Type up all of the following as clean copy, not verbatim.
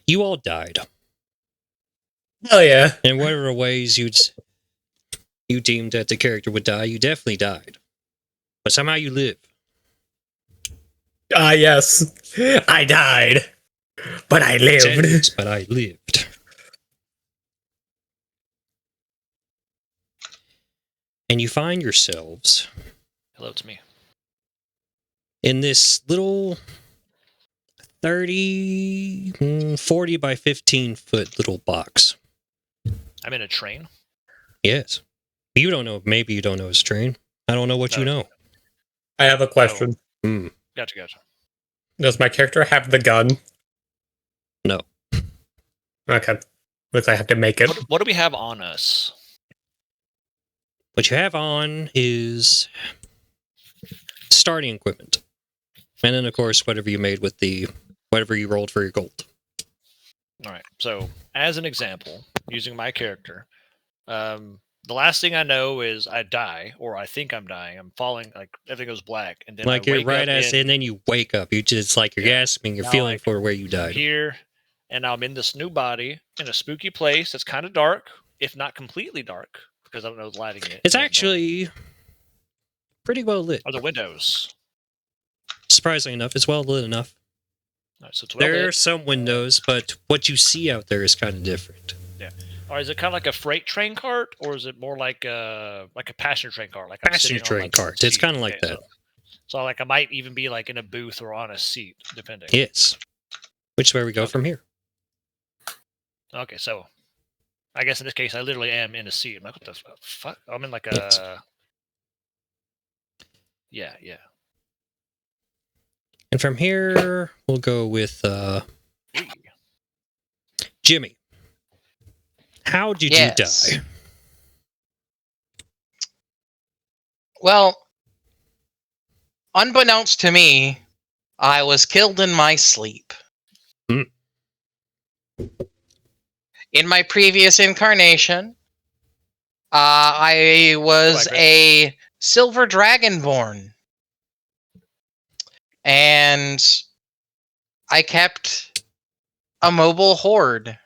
You all died. Hell yeah. In whatever ways you deemed that the character would die, you definitely died. But somehow you live. Yes. I died. But I lived. Sentence, but I lived. And you find yourselves... Hello to me. In this little 40 by 15 foot little box. I'm in a train? Yes. You don't know. Maybe you don't know it's a train. I don't know what you know. I have a question. Gotcha. Does my character have the gun? No. Okay. Looks like I have to make it. What do we have on us? What you have on is starting equipment. And then, of course, whatever you made with whatever you rolled for your gold. All right. So, as an example, using my character, the last thing I know is I die, or I think I'm dying. I'm falling, like everything goes black, and then like I you're wake right up as, and then you wake up. You just like you're gasping. You're now, feeling like, for where you died. Here, and I'm in this new body in a spooky place. That's kind of dark, if not completely dark, because I don't know what's lighting it. It's actually pretty well lit. Are the windows? Surprisingly enough, it's well lit enough. Right, so it's well there lit. are some windows, but what you see out there is kind of different. Yeah. Or is it kind of like a freight train cart, or is it more like a passenger train cart? Like passenger train cart. It's kind of like that. So like I might even be like in a booth or on a seat, depending. Yes. Which is where we go from here. Okay, so I guess in this case I literally am in a seat. I'm like, what the fuck? I'm in like a Yeah. And from here, we'll go with Jimmy. How did you die? Well, unbeknownst to me, I was killed in my sleep. In my previous incarnation, I was a silver dragonborn. And I kept a mobile horde,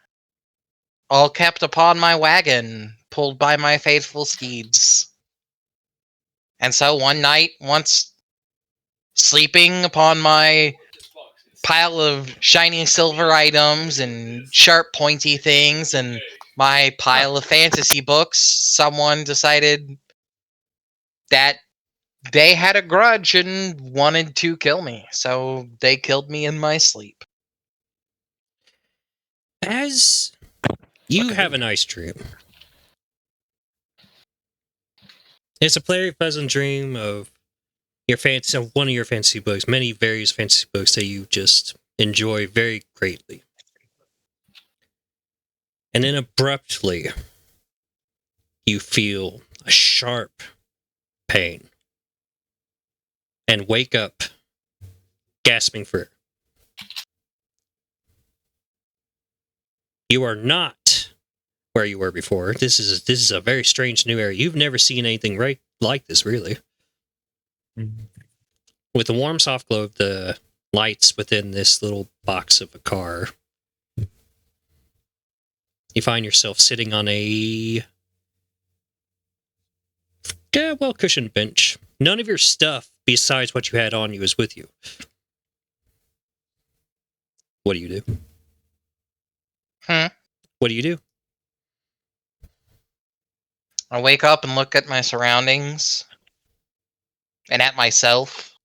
all kept upon my wagon, pulled by my faithful steeds. And so one night, once sleeping upon my pile of shiny silver items and sharp pointy things and my pile of fantasy books, someone decided that they had a grudge and wanted to kill me, so they killed me in my sleep. As you have a nice dream. It's a very pleasant dream of one of your fantasy books, many various fantasy books that you just enjoy very greatly. And then abruptly, you feel a sharp pain. And wake up, gasping for air. You are not where you were before. This is a very strange new area. You've never seen anything like this, really. Mm-hmm. With the warm, soft glow of the lights within this little box of a car, you find yourself sitting on a well-cushioned bench. None of your stuff, besides what you had on you, is with you. What do you do? What do you do? I wake up and look at my surroundings and at myself.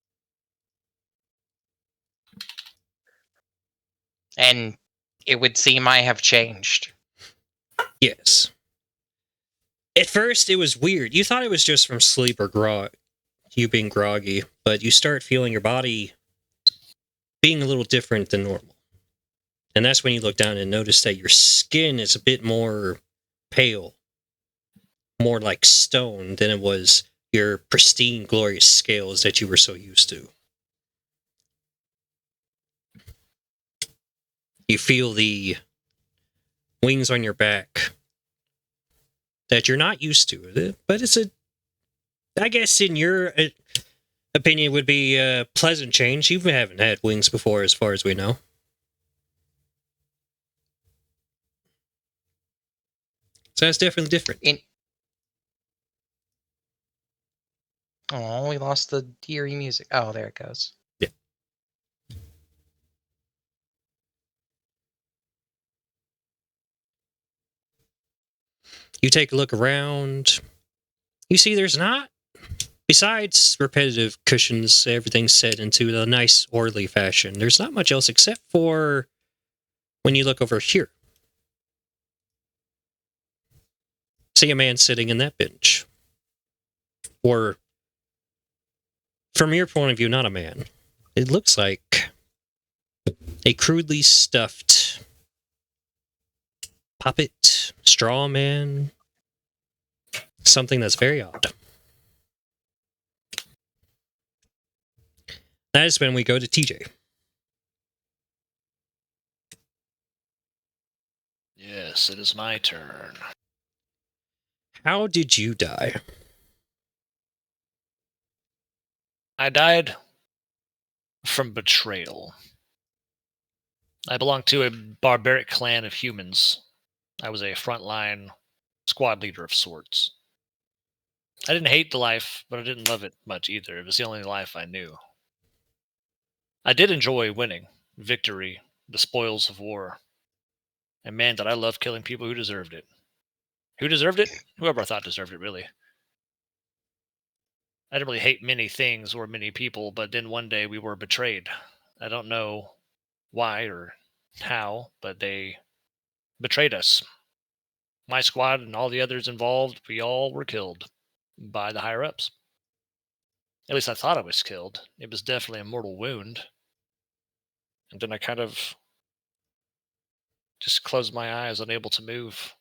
And it would seem I have changed. Yes. At first, it was weird. You thought it was just from sleep or you being groggy, but you start feeling your body being a little different than normal. And that's when you look down and notice that your skin is a bit more pale, more like stone than it was your pristine, glorious scales that you were so used to. You feel the wings on your back that you're not used to, but I guess in your opinion, it would be a pleasant change. You haven't had wings before, as far as we know. So that's definitely different. Oh, we lost the eerie music. Oh, there it goes. Yeah. You take a look around. You see there's not, besides repetitive cushions, everything's set into a nice, orderly fashion. There's not much else except for when you look over here. See a man sitting in that bench. Or, from your point of view, not a man. It looks like a crudely stuffed puppet, straw man, something that's very odd. That is when we go to TJ. Yes, it is my turn. How did you die? I died from betrayal. I belonged to a barbaric clan of humans. I was a frontline squad leader of sorts. I didn't hate the life, but I didn't love it much either. It was the only life I knew. I did enjoy winning, victory, the spoils of war. And man, did I love killing people who deserved it. Who deserved it? Whoever I thought deserved it, really. I didn't really hate many things or many people, but then one day we were betrayed. I don't know why or how, but they betrayed us. My squad and all the others involved, we all were killed by the higher ups. At least I thought I was killed. It was definitely a mortal wound. And then I kind of just closed my eyes, unable to move.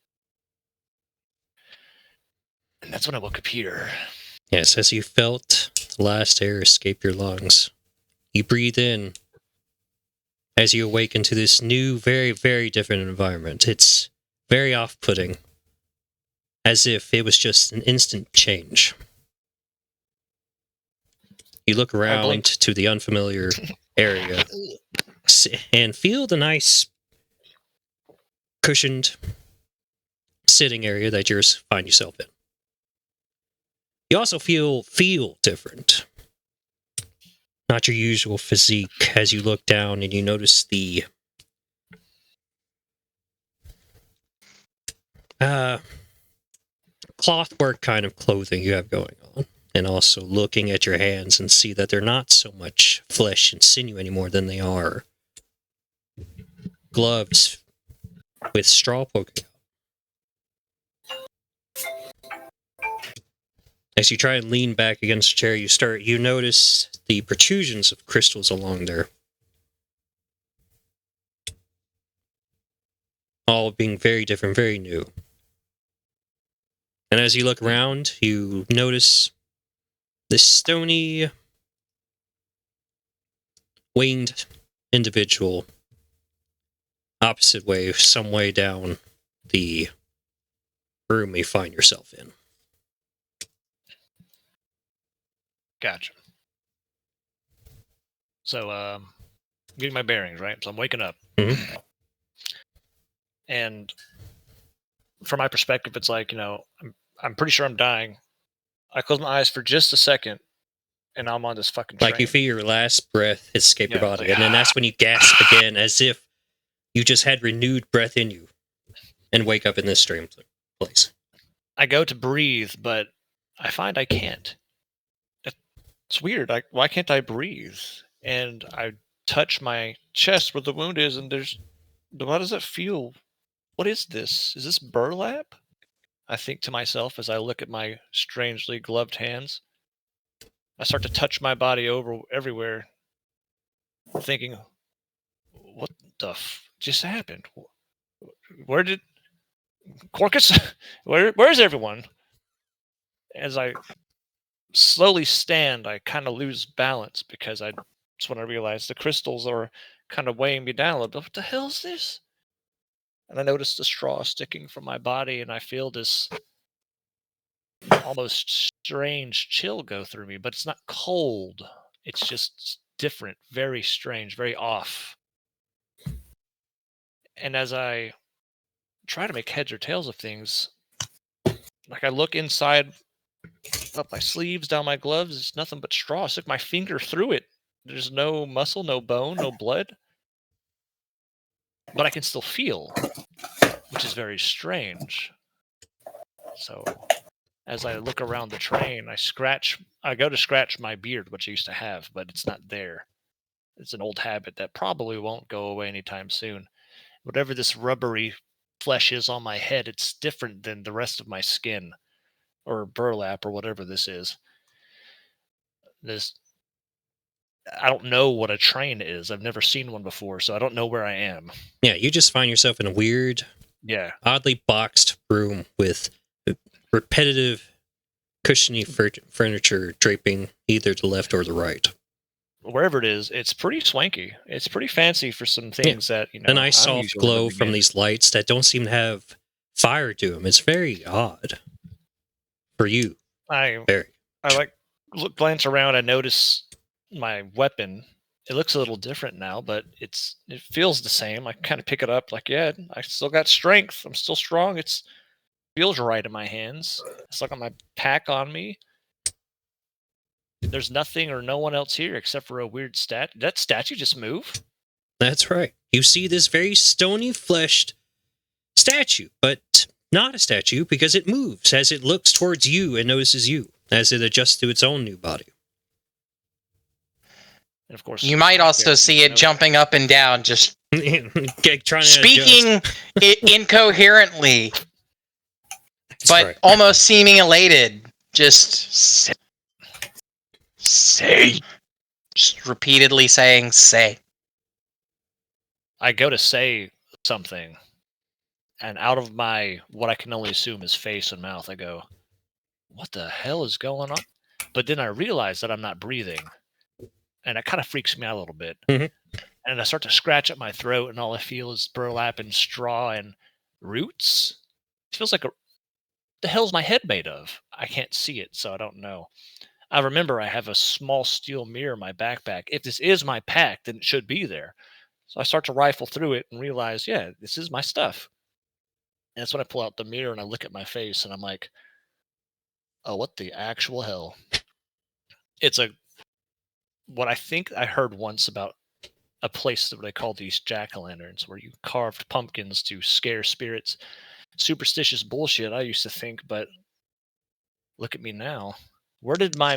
And that's when I woke up here. Yes, as you felt the last air escape your lungs, you breathe in as you awaken to this new, very, very different environment. It's very off-putting, as if it was just an instant change. You look around to the unfamiliar area and feel the nice, cushioned sitting area that you find yourself in. You also feel different. Not your usual physique as you look down and you notice the clothwork kind of clothing you have going on. And also looking at your hands and see that they're not so much flesh and sinew anymore than they are gloves with straw poking out. As you try and lean back against the chair, you notice the protrusions of crystals along there. All being very different, very new. And as you look around, you notice this stony, winged individual opposite way, some way down the room you find yourself in. Gotcha. So, getting my bearings, right? So I'm waking up. Mm-hmm. And from my perspective, it's like, I'm pretty sure I'm dying. I close my eyes for just a second, and I'm on this fucking train. Like you feel your last breath escape your body, like, and then that's when you gasp again, as if you just had renewed breath in you, and wake up in this strange place. I go to breathe, but I find I can't. It's weird. Why can't I breathe? And I touch my chest where the wound is, and how does that feel? What is this? Is this burlap? I think to myself as I look at my strangely gloved hands. I start to touch my body everywhere, thinking, what the just happened? Where did Corcus? Where's everyone? As I slowly stand, I kind of lose balance because that's when I realize the crystals are kind of weighing me down a little bit. What the hell is this? And I notice the straw sticking from my body, and I feel this almost strange chill go through me, but it's not cold. It's just different, very strange, very off. And as I try to make heads or tails of things, Like I look inside, up my sleeves, down my gloves. It's nothing but straw. I stick my finger through it. There's no muscle, no bone, no blood, but I can still feel, which is very strange. So as I look around the train, I go to scratch my beard, which I used to have, but it's not there. It's an old habit that probably won't go away anytime soon. Whatever this rubbery flesh is on my head, it's different than the rest of my skin or burlap or whatever this is. This I don't know what a train is. I've never seen one before, so I don't know where I am. Yeah, you just find yourself in a weird, Yeah. oddly boxed room with repetitive, cushiony furniture draping either the left or the right. Wherever it is, it's pretty swanky. It's pretty fancy for some things that, A nice I'm soft usually glow really from mid. these lights that don't seem to have fire to them. It's very odd for you. I Very. glance around. I notice my weapon. It looks a little different now, but it feels the same. I kind of pick it up, like, yeah, I still got strength. I'm still strong. It feels right in my hands. It's like on my pack on me. There's nothing or no one else here except for a weird Did that statue just move? That's right. You see this very stony fleshed statue, but not a statue because it moves as it looks towards you and notices you as it adjusts to its own new body. And of course, You might also see it jumping up and down, just Trying to speaking incoherently, That's but right. almost seeming elated. Just say. Just repeatedly saying, say. I go to say something, and out of my what I can only assume is face and mouth, I go, "What the hell is going on?" But then I realize that I'm not breathing, and it kind of freaks me out a little bit. Mhm. And I start to scratch at my throat, and all I feel is burlap and straw and roots. It feels like the hell's my head made of? I can't see it, so I don't know. I remember I have a small steel mirror in my backpack. If this is my pack, then it should be there. So I start to rifle through it and realize, yeah, this is my stuff. And that's when I pull out the mirror and I look at my face and I'm like, oh, what the actual hell? It's what I think I heard once about a place that they call these jack-o'-lanterns, where you carved pumpkins to scare spirits. Superstitious bullshit, I used to think, but look at me now. Where did my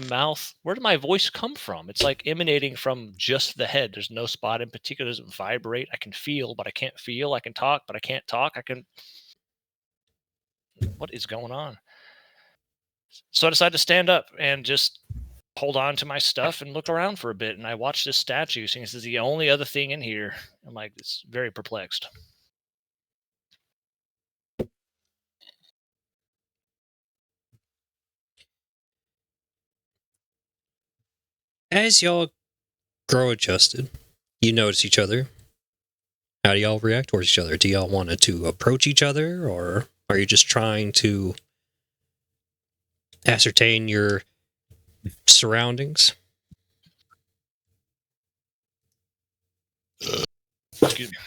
voice come from? It's like emanating from just the head. There's no spot in particular. It doesn't vibrate. I can feel, but I can't feel. I can talk, but I can't talk. What is going on? So I decided to stand up and just hold on to my stuff and look around for a bit. And I watched this statue, seeing this is the only other thing in here. I'm like, it's very perplexed. As y'all grow adjusted, you notice each other. How do y'all react towards each other? Do y'all want to approach each other, or are you just trying to ascertain your surroundings? Excuse me.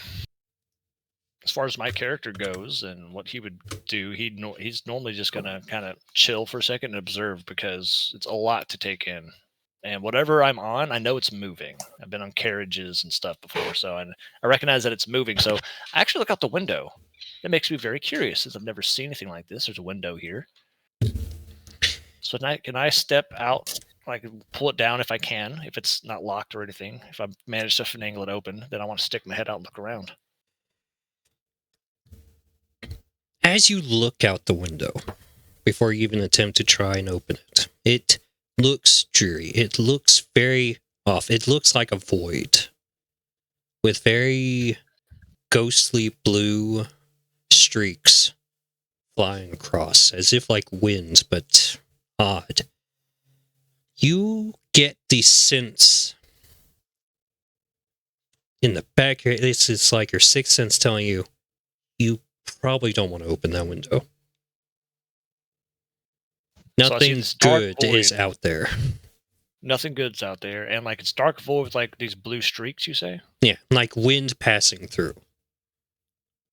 As far as my character goes and what he would do, he's normally just going to kind of chill for a second and observe, because it's a lot to take in. And whatever I'm on, I know it's moving. I've been on carriages and stuff before, so I recognize that it's moving. So I actually look out the window. It makes me very curious, since I've never seen anything like this. There's a window here. So can I step out, like pull it down if I can, if it's not locked or anything? If I manage to finagle it open, then I want to stick my head out and look around. As you look out the window, before you even attempt to try and open it, it looks dreary. It looks very off. It looks like a void with very ghostly blue streaks flying across, as if like winds, but odd. You get the sense in the back, it's like your sixth sense telling you, you probably don't want to open that window. Nothing good is out there. Nothing good's out there, and like it's dark void with like these blue streaks, you say? Yeah, like wind passing through.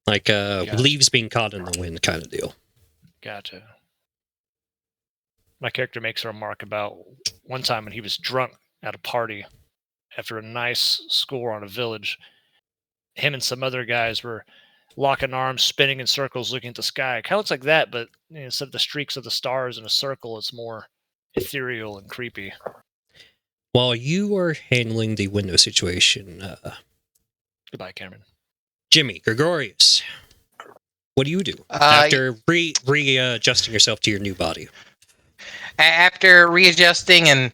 Like Gotcha. leaves being caught in the wind kind of deal. Gotcha. my character makes a remark about one time when he was drunk at a party after a nice score on a village. Him and some other guys were locking arms, spinning in circles, looking at the sky. It kind of looks like that, but instead of the streaks of the stars in a circle, it's more ethereal and creepy. While you are handling the window situation, Goodbye, Cameron. Jimmy, Gregorius, what do you do after readjusting yourself to your new body? After readjusting and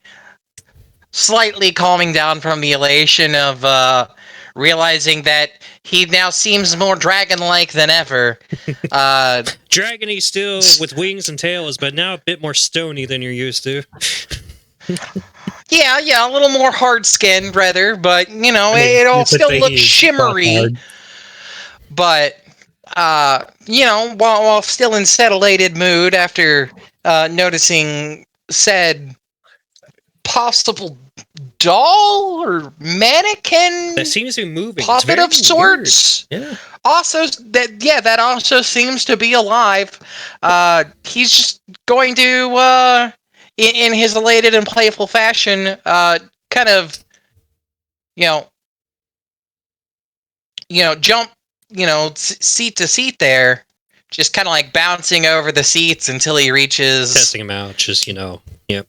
slightly calming down from the elation of realizing that he now seems more dragon-like than ever. Dragony still with wings and tails, but now a bit more stony than you're used to. Yeah, a little more hard-skinned, rather, but, it all still looks shimmery. But, while still in settlated mood after noticing said possible doll or mannequin that seems to be moving. puppet of sorts. Weird. Yeah. Also, that also seems to be alive. He's just going to, in his elated and playful fashion, kind of, jump, seat to seat there, just kind of like bouncing over the seats until he reaches. Testing him out, just, yep.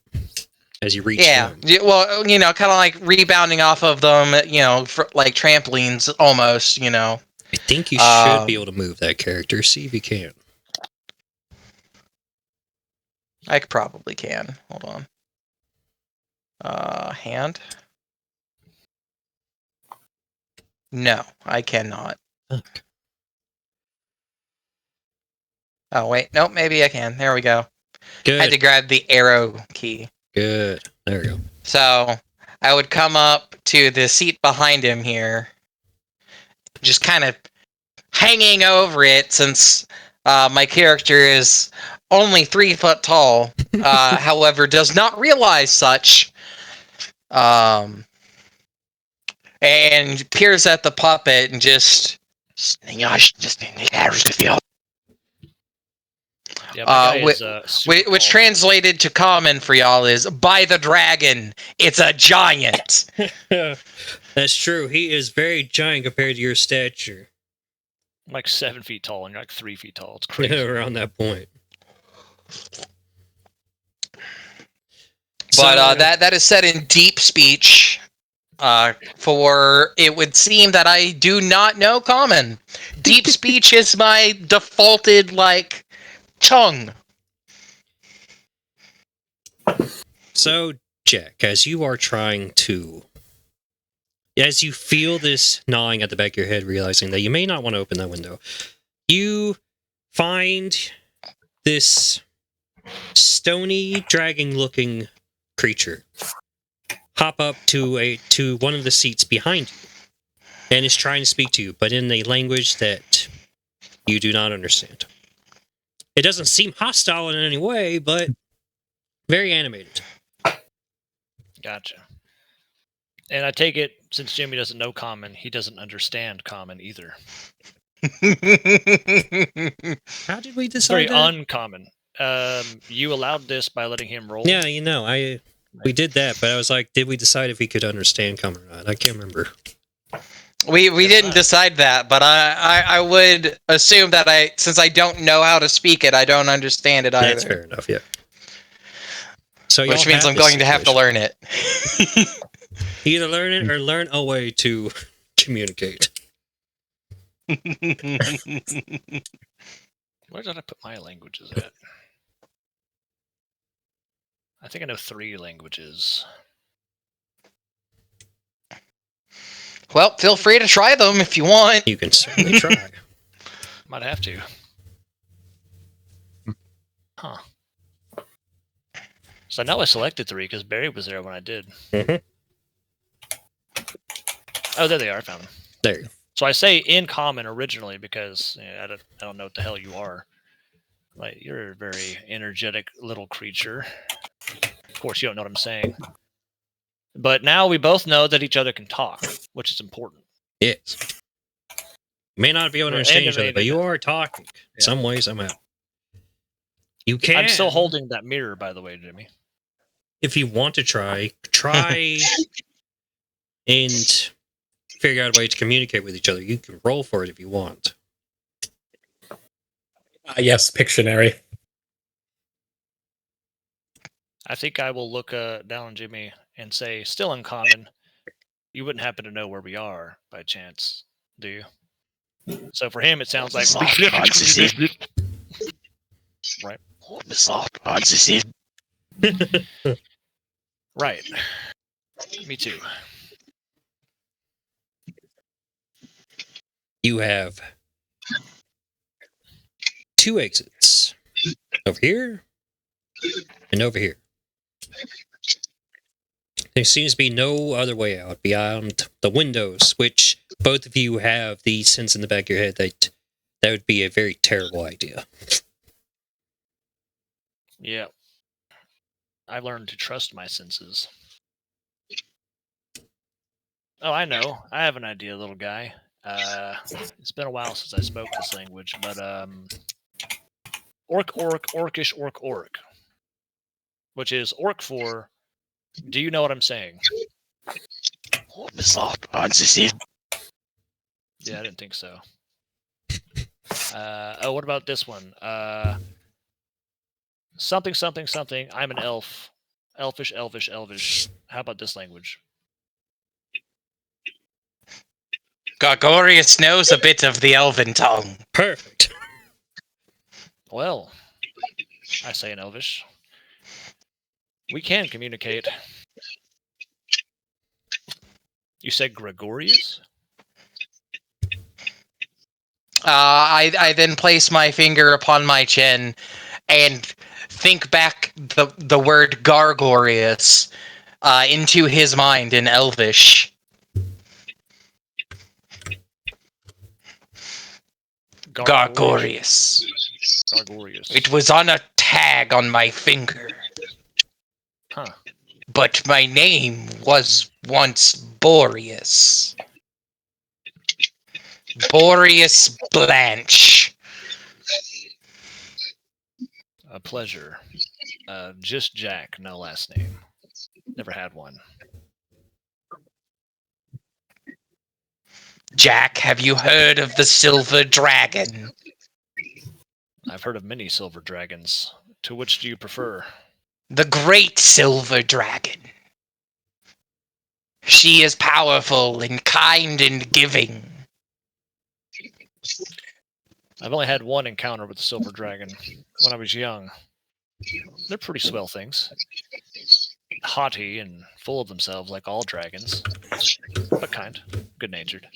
As you reach them. Well, kind of like rebounding off of them, like trampolines almost, I think you should be able to move that character. See if you can. I probably can. Hold on. Hand? No, I cannot. Okay. Oh, wait. Nope, maybe I can. There we go. Good. I had to grab the arrow key. Good. There we go. So, I would come up to the seat behind him here, just kind of hanging over it since my character is only 3 foot tall, however, does not realize such, and peers at the puppet and just... Yeah, which translated to common for y'all is, by the dragon, it's a giant. That's true. He is very giant compared to your stature. I'm like 7 feet tall and you're like 3 feet tall. It's crazy. Around that point. But that is said in deep speech, for it would seem that I do not know common. Deep speech is my defaulted, tongue. So, Jack, as you feel this gnawing at the back of your head, realizing that you may not want to open that window, you find this stony, dragon-looking creature hop up to one of the seats behind you, and is trying to speak to you, but in a language that you do not understand. It doesn't seem hostile in any way, but very animated. Gotcha. And I take it, since Jimmy doesn't know common, he doesn't understand common either. How did we decide Very uncommon. You allowed this by letting him roll? Yeah, we did that, but I was like, did we decide if he could understand common or not? I can't remember. We didn't decide that, but I would assume that since I don't know how to speak it, I don't understand it either. That's fair enough, yeah. So which means I'm going to have to learn it. Either learn it or learn a way to communicate. Where did I put my languages at? I think I know 3 languages. Well, feel free to try them if you want. You can certainly try. Might have to. Huh. So I know I selected 3 because Barry was there when I did. Mm-hmm. Oh, there they are. I found them. There you go. So I say in common originally because I don't know what the hell you are. Like, you're a very energetic little creature. Of course, you don't know what I'm saying. But now we both know that each other can talk, which is important. Yes. You may not be able to understand each other, but you are talking. Some way, somehow. You can. I'm still holding that mirror, by the way, Jimmy. If you want to try and figure out a way to communicate with each other. You can roll for it if you want. Yes, Pictionary. I think I will look down on Jimmy and say, still uncommon. You wouldn't happen to know where we are by chance, do you? So for him, it sounds like... Right. Right. Me too. You have 2 exits. Over here and over here. There seems to be no other way out beyond the windows, which both of you have the sense in the back of your head that would be a very terrible idea. Yeah. I learned to trust my senses. Oh, I know. I have an idea, little guy. It's been a while since I spoke this language, but orcish, orc, which is orc for, do you know what I'm saying? Yeah, I didn't think so. Oh, what about this one? Something, something, something. I'm an elf. Elfish, elvish, elvish. How about this language? Gregorius knows a bit of the elven tongue. Perfect. Well, I say in elvish. We can communicate. You said Gregorius? I then place my finger upon my chin and think back the word Gargorius into his mind in Elvish. Gargorius. Gargorius. It was on a tag on my finger. Huh. But my name was once Boreas. Boreas Blanche. A pleasure. Just Jack, no last name. Never had one. Jack, have you heard of the Silver Dragon? I've heard of many silver dragons. To which do you prefer? The Great Silver Dragon. She is powerful and kind and giving. I've only had one encounter with the silver dragon when I was young. They're pretty swell things. Haughty and full of themselves like all dragons. But kind. Good-natured.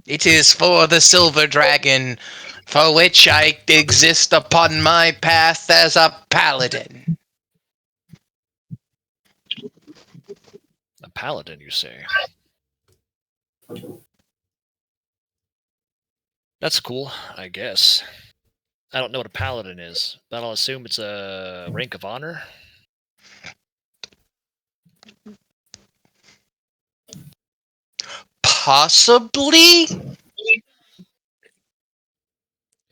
It is for the Silver Dragon, for which I exist upon my path as a paladin. A paladin, you say? That's cool, I guess. I don't know what a paladin is, but I'll assume it's a rank of honor. Possibly?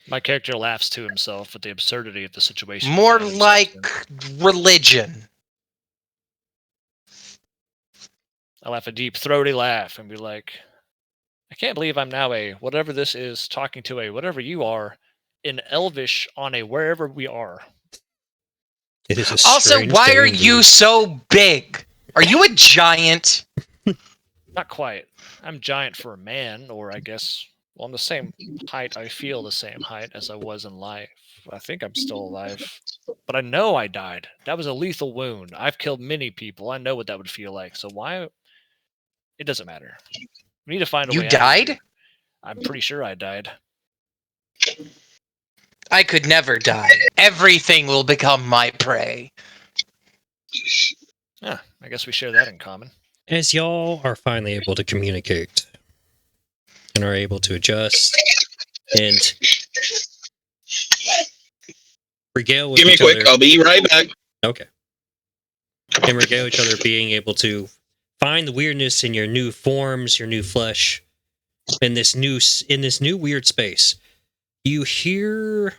My character laughs to himself at the absurdity of the situation. More like religion. I laugh a deep, throaty laugh and be like, I can't believe I'm now a whatever this is talking to a whatever you are in Elvish on a wherever we are. It is a Also, strange why day are indeed. you so big? Are you a giant? Not quite. I'm giant for a man, or I guess, well, I'm the same height. I feel the same height as I was in life. I think I'm still alive. But I know I died. That was a lethal wound. I've killed many people. I know what that would feel like. So why? It doesn't matter. We need to find a way You out of died? here. I'm pretty sure I died. I could never die. Everything will become my prey. Yeah, I guess we share that in common. As y'all are finally able to communicate and are able to adjust and regale with Give me a each quick. other. I'll be right back. Okay. And regale each other, being able to find the weirdness in your new forms, your new flesh, in this new weird space, you hear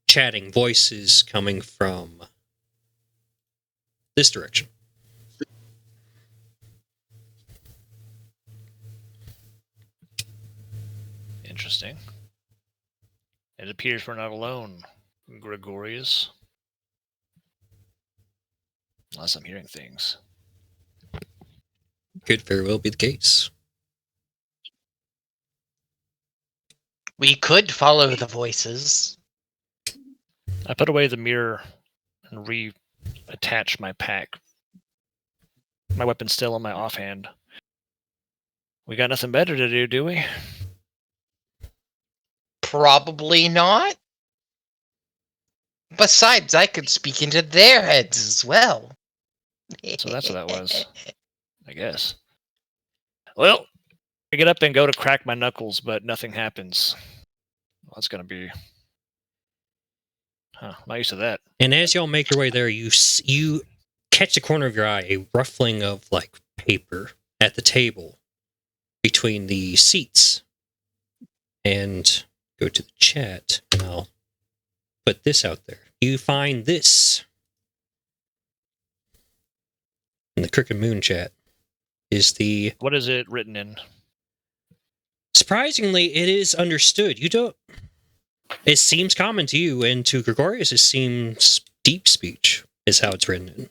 chatting voices coming from this direction. Interesting. It appears we're not alone, Gregorius. Unless I'm hearing things. Could very well be the case. We could follow the voices. I put away the mirror and reattach my pack. My weapon's still in my offhand. We got nothing better to do we? Probably not. Besides, I could speak into their heads as well. So that's what that was, I guess. Well, I get up and go to crack my knuckles, but nothing happens. Well, that's going to be... Huh, not used to that. And as y'all make your way there, you catch the corner of your eye a ruffling of like paper at the table between the seats. And go to the chat, and I'll put this out there. You find this in the Crooked Moon chat. Is the What is it written in? surprisingly, it is understood. You don't. It seems common to you, and to Gregorius, it seems deep speech is how it's written in.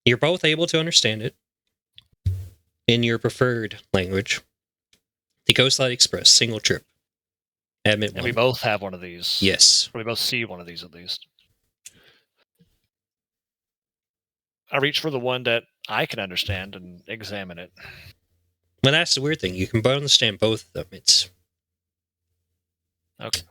You're both able to understand it in your preferred language. The Ghostlight Express, single trip. Admit And one. we both have one of these. Yes. Or we both see one of these at least. I reach for the one that I can understand and examine it. Well, that's the weird thing. You can both understand both of them. It's Okay.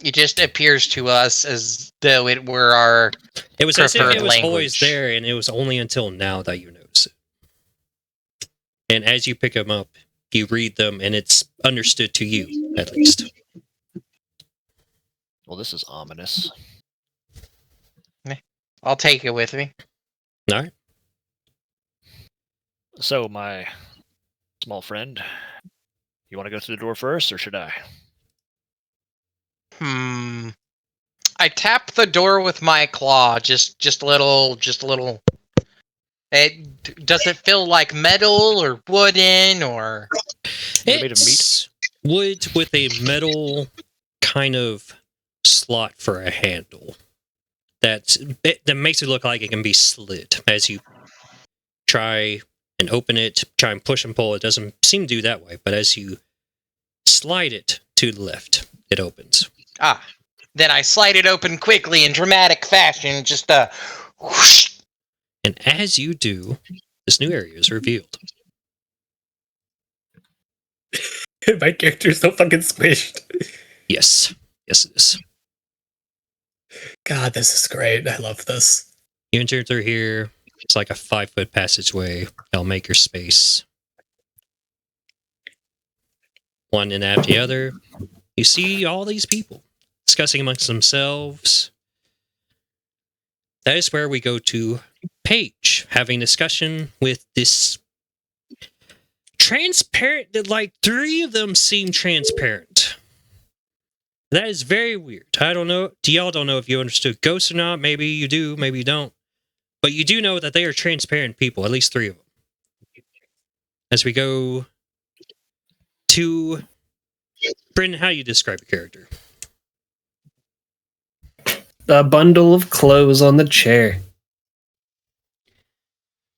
It just appears to us as though it were our... It was as if preferred it was always language. there, and it was only until now that you notice it. And as you pick them up, you read them, and it's understood to you, at least. Well, this is ominous. I'll take it with me. All right. So, my small friend, you want to go through the door first, or should I? I tap the door with my claw, just a little. Does it feel like metal or wooden or? Is it made of meat? It's wood with a metal kind of slot for a handle. That makes it look like it can be slid as you try and open it, try and push and pull. It doesn't seem to do that way, but as you slide it to the left, it opens. Then I slide it open quickly in dramatic fashion, just whoosh. And as you do, this new area is revealed. My character's so fucking squished. Yes. Yes, it is. God, this is great. I love this. You enter through here. It's like a 5-foot passageway. It'll make your space. One and after the other. You see all these people discussing amongst themselves. That is where we go to Paige, having discussion with this transparent, like 3 of them seem transparent. That is very weird. I don't know. Y'all don't know if you understood ghosts or not. Maybe you do, maybe you don't. But you do know that they are transparent people, at least 3 of them. As we go to Brendan, how do you describe your character? A bundle of clothes on the chair.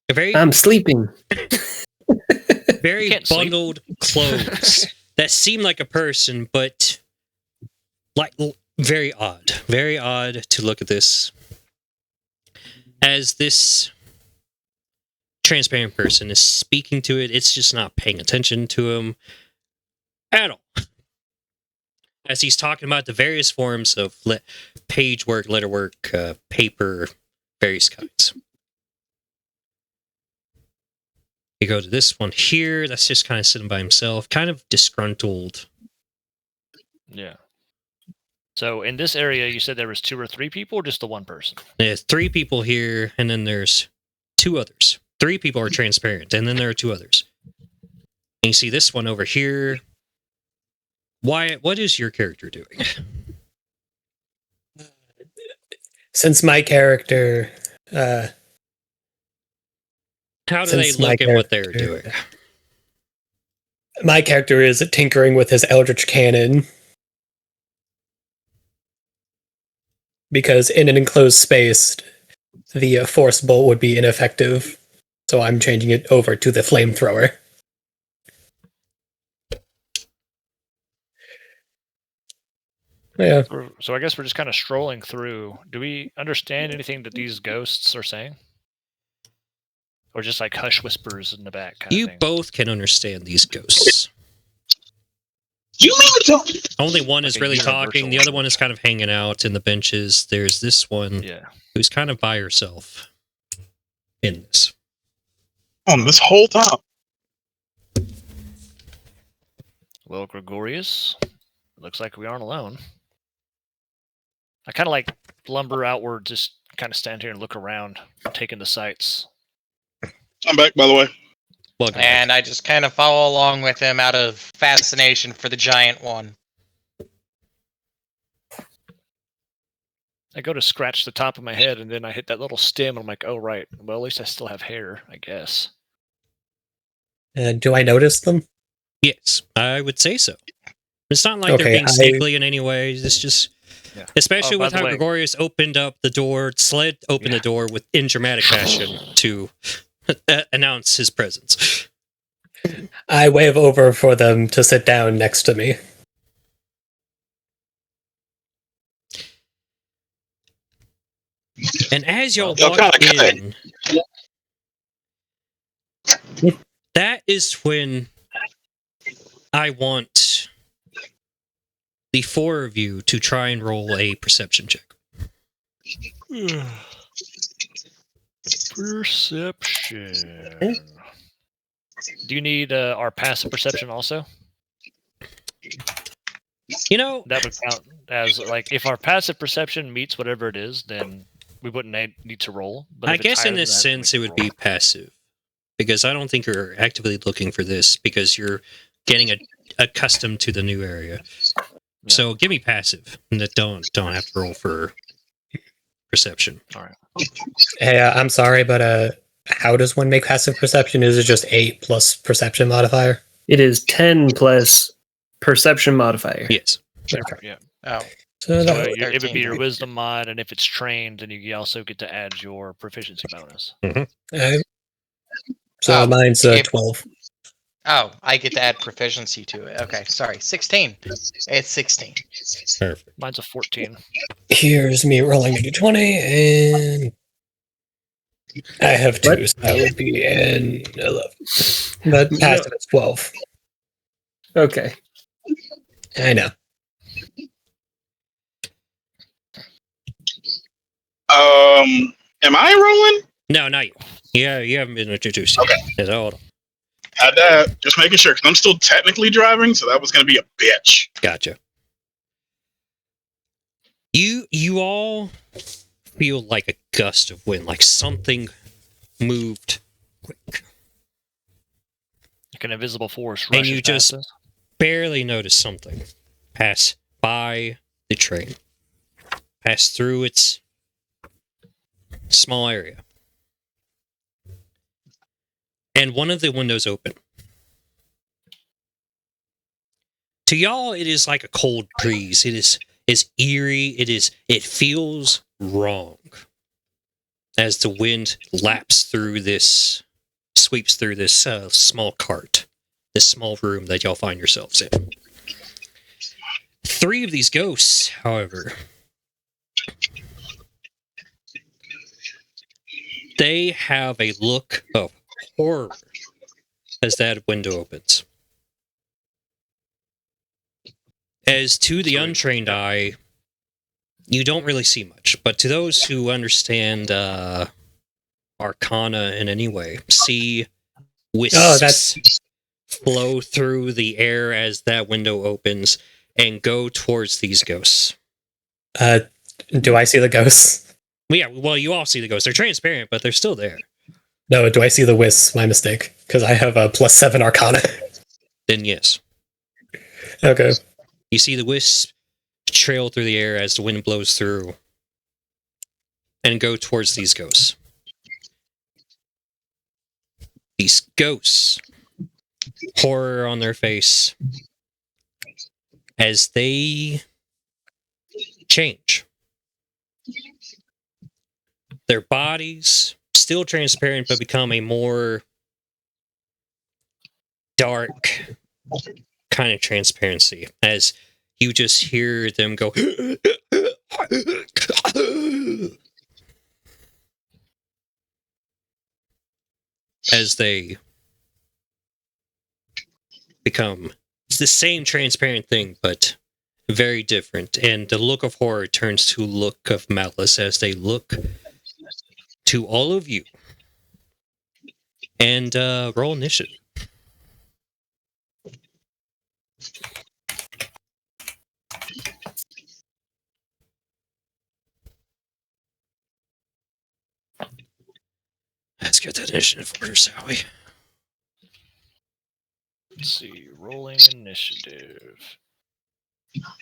A very I'm sleeping. very You can't sleep. bundled clothes that seem like a person, but like very odd to look at this. As this transparent person is speaking to it, it's just not paying attention to him at all. As he's talking about the various forms of page work, letter work, paper, various kinds. You go to this one here, that's just kind of sitting by himself, kind of disgruntled. Yeah. So in this area, you said there was 2 or 3 people, or just the one person? There's 3 people here, and then there's two others. 3 people are transparent, and then there are 2 others. And you see this one over here. Wyatt, what is your character doing? Since my character, How do Since they my look at what they're character- doing? my character is tinkering with his Eldritch Cannon. Because in an enclosed space, the Force Bolt would be ineffective. So I'm changing it over to the Flamethrower. Yeah. So I guess we're just kind of strolling through. Do we understand anything that these ghosts are saying? Or just like hush whispers in the back kind You of thing? both can understand these ghosts. You mean to Only one is Like a really universal talking. The other one is language. kind of hanging out in the benches. There's this one Yeah. who's kind of by herself in this. on this whole time? Well, Gregorius, looks like we aren't alone. I kind of like lumber outward, just kind of stand here and look around, taking the sights. I'm back, by the way. Welcome. And I just kind of follow along with him out of fascination for the giant one. I go to scratch the top of my head, and then I hit that little stem, and I'm like, oh, right. Well, at least I still have hair, I guess. Do I notice them? Yes, I would say so. It's not like they're Okay, being sneakily in any way. It's just, Yeah. especially Oh, by with the how way- Gregorius opened up the door, slid open Yeah. the door with in dramatic fashion to announce his presence. I wave over for them to sit down next to me. And as y'all Y'all walk kinda in, that is when I want the 4 of you to try and roll a perception check. Perception. Do you need our passive perception also? You know, That would count as, like, if our passive perception meets whatever it is, then we wouldn't need to roll. But I if it's guess higher in than this that, then we sense it can would roll. be passive. Because I don't think you're actively looking for this because you're getting accustomed to the new area. Yeah. So give me passive and that don't have to roll for perception. Hey, I'm sorry, but how does one make passive perception? Is it just 8 plus perception modifier? It is 10 plus perception modifier. Yes. Yeah. Oh, So So that, it would be your 13. wisdom mod, and if it's trained, then you also get to add your proficiency bonus. so Oh, mine's if- 12. oh, I get to add proficiency to it. Okay, sorry, 16. It's 16. Perfect. Mine's a 14. Here's me rolling a d20, and I have 2, so that would be an 11. But passive is 12. Okay. I know. Am I rolling? No, not you. Yeah, you haven't been introduced yet. Okay. Hold on. Had that. Just making sure, because I'm still technically driving, so that was going to be a bitch. Gotcha. You all feel like a gust of wind, like something moved quick. Like an invisible force And rushes you past just- us. Barely notice something pass by the train, pass through its small area, and one of the windows open. To y'all, it is like a cold breeze. It is eerie. It feels wrong as the wind sweeps through this small cart, this small room that y'all find yourselves in. 3 of these ghosts, however, they have a look of horror as that window opens. As to the untrained eye, you don't really see much, but to those who understand Arcana in any way, see wisps flow through the air as that window opens and go towards these ghosts. Do I see the ghosts? Yeah, well, you all see the ghosts. They're transparent, but they're still there. No, do I see the wisps? My mistake. Because I have a +7 Arcana. Then yes. Okay. You see the wisps trail through the air as the wind blows through and go towards these ghosts. These ghosts, horror on their face, as they change. Their bodies, still transparent, but become a more dark kind of transparency as you just hear them go as they become it's the same transparent thing but very different, and the look of horror turns to look of malice as they look to all of you. And roll initiative. Let's get that initiative order, shall we? Let's see. Rolling initiative.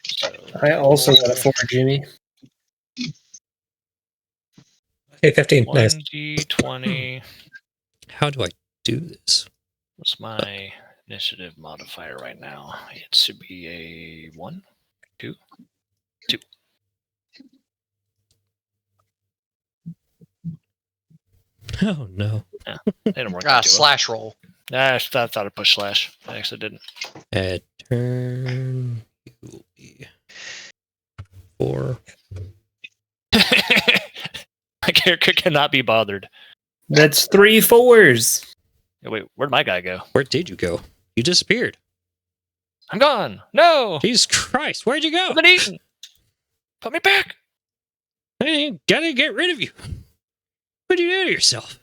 So, I also got a 4, Jimmy. Hey, 15. Nice. 1d20. How do I do this? What's my initiative modifier right now? It should be a 1, 2, 2. Oh no. They don't work out too well. Slash roll. Nah, I thought I'd push slash. I actually didn't. At turn, you will be 4. My character cannot be bothered. That's 3 4s. Oh, wait, where'd my guy go? Where did you go? You disappeared. I'm gone. No, Jesus Christ, where'd you go? I've been eaten. Put me back. Hey, gotta get rid of you. What'd you do to yourself?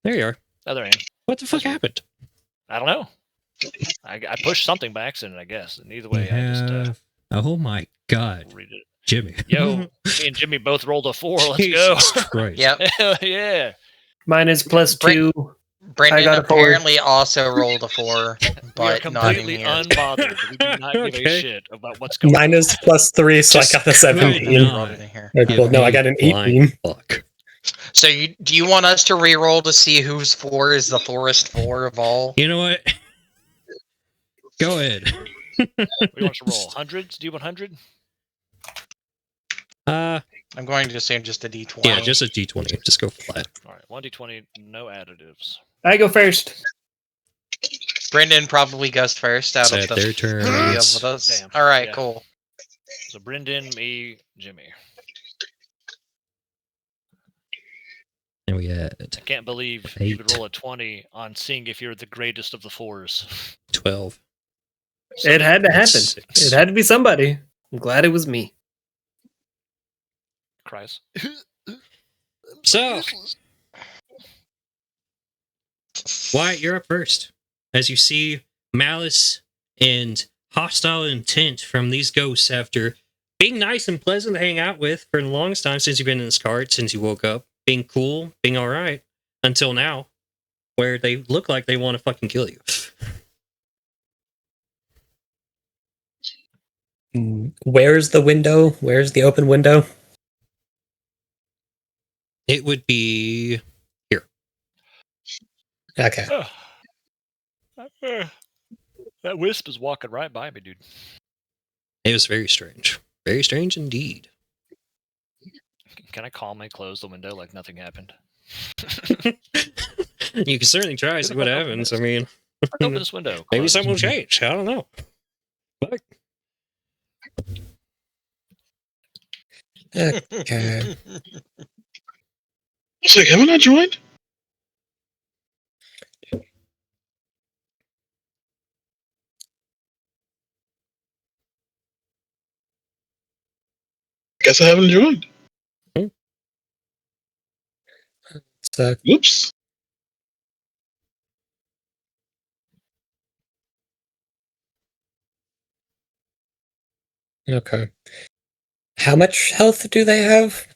There you are. Other end. What the fuck happened? I don't know. I pushed something by accident, I guess. And either way, I just Oh my god, read it. Jimmy. Yo, me and Jimmy both rolled a 4. Let's Jesus go. Christ. Yep. Hell yeah. Mine is +2. Brendan got a 4. apparently also rolled a 4, We are but not in completely here. unbothered. We do not give a Okay. shit about what's going Mine on. is +3, so Just I got a 17. good Brought it in here. Okay, well, no, I got an Flying 18. fuck. So do you want us to re-roll to see whose 4 is the forest 4 of all? You know what? Go ahead. We want to roll hundreds. Do you want 100? I'm going to assume just a d20. Yeah, just a d20. Just go flat. All right, 1d20, no additives. I go first. Brendan probably goes first out It's of at the their 3 turns. of us. Damn. All right, Yeah. cool. So Brendan, me, Jimmy. And we had I can't believe you would 8. roll a 20 on seeing if you're the greatest of the 4s. 12. It had to happen. 6. It had to be somebody. I'm glad it was me. Cries. So, Wyatt, you're up first. As you see malice and hostile intent from these ghosts after being nice and pleasant to hang out with for the longest time since you've been in this card, since you woke up, being cool, being alright, until now, where they look like they want to fucking kill you. Where's the window? Where's the open window? It would be Okay. That wisp is walking right by me, dude. It was very strange. Very strange indeed. Can I calm and close the window like nothing happened? You can certainly try, see what happens. I mean, Open this window. maybe close. something will change. I don't know. But Okay. It's like, haven't I joined? Guess I haven't joined. So, Whoops. okay. How much health do they have?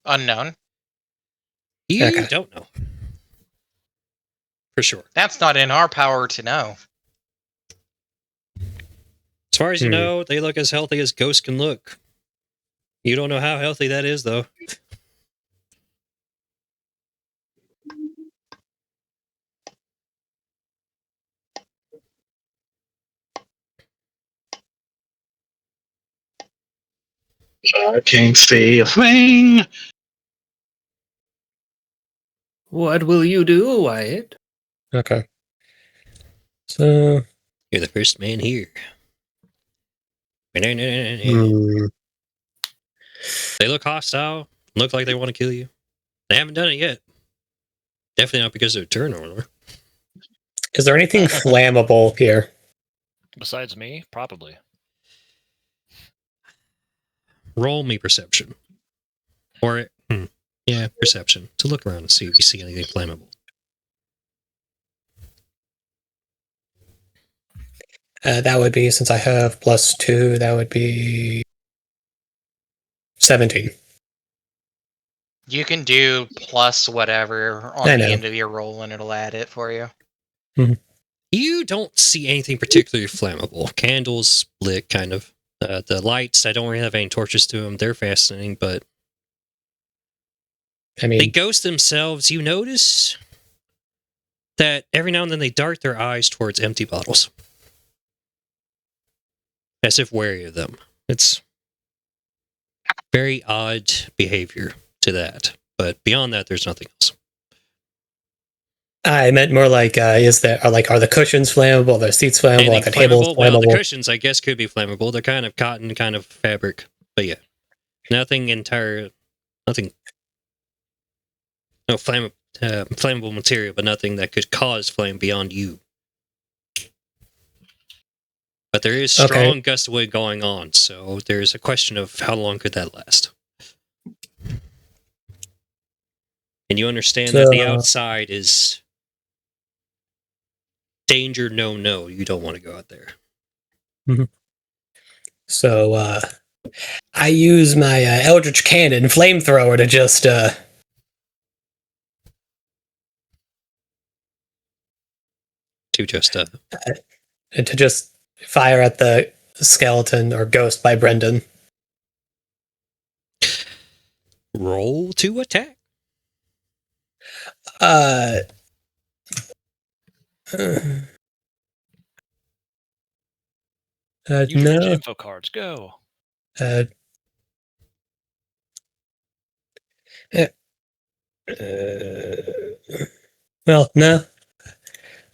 Unknown. You Okay. don't know. For sure. That's not in our power to know. As far as you know, they look as healthy as ghosts can look. You don't know how healthy that is, though. I can't see a thing. What will you do, Wyatt? Okay. So, You're the first man here. They look hostile. Look like they want to kill you. They haven't done it yet. Definitely not because of turnover. is there anything flammable here? Besides me, probably. Roll me perception. Or, yeah, perception. To look around and see if you see anything flammable. That would be, since I have +2, that would be 17. You can do plus whatever on I the know. end of your roll, and it'll add it for you. You don't see anything particularly flammable. Candles lit, kind of. The lights, I don't really have any torches to them. They're fascinating, but I mean, the ghosts themselves, you notice that every now and then they dart their eyes towards empty bottles. As if wary of them. It's very odd behavior to that. But beyond that, there's nothing else. I meant more like, are the cushions flammable? Are the seats flammable? Anything Are the tables flammable? Well, the flammable? cushions, I guess, could be flammable. They're kind of cotton, kind of fabric. But yeah, nothing. No flammable material, but nothing that could cause flame beyond you. But there is strong gust of wind going on, so there's a question of how long could that last. And you understand that the outside is danger, no. You don't want to go out there. Mm-hmm. So, I use my Eldritch Cannon flamethrower to just... to just fire at the skeleton or ghost by Brendan. Roll to attack. Use your No. ninja info cards. Go. Well, no.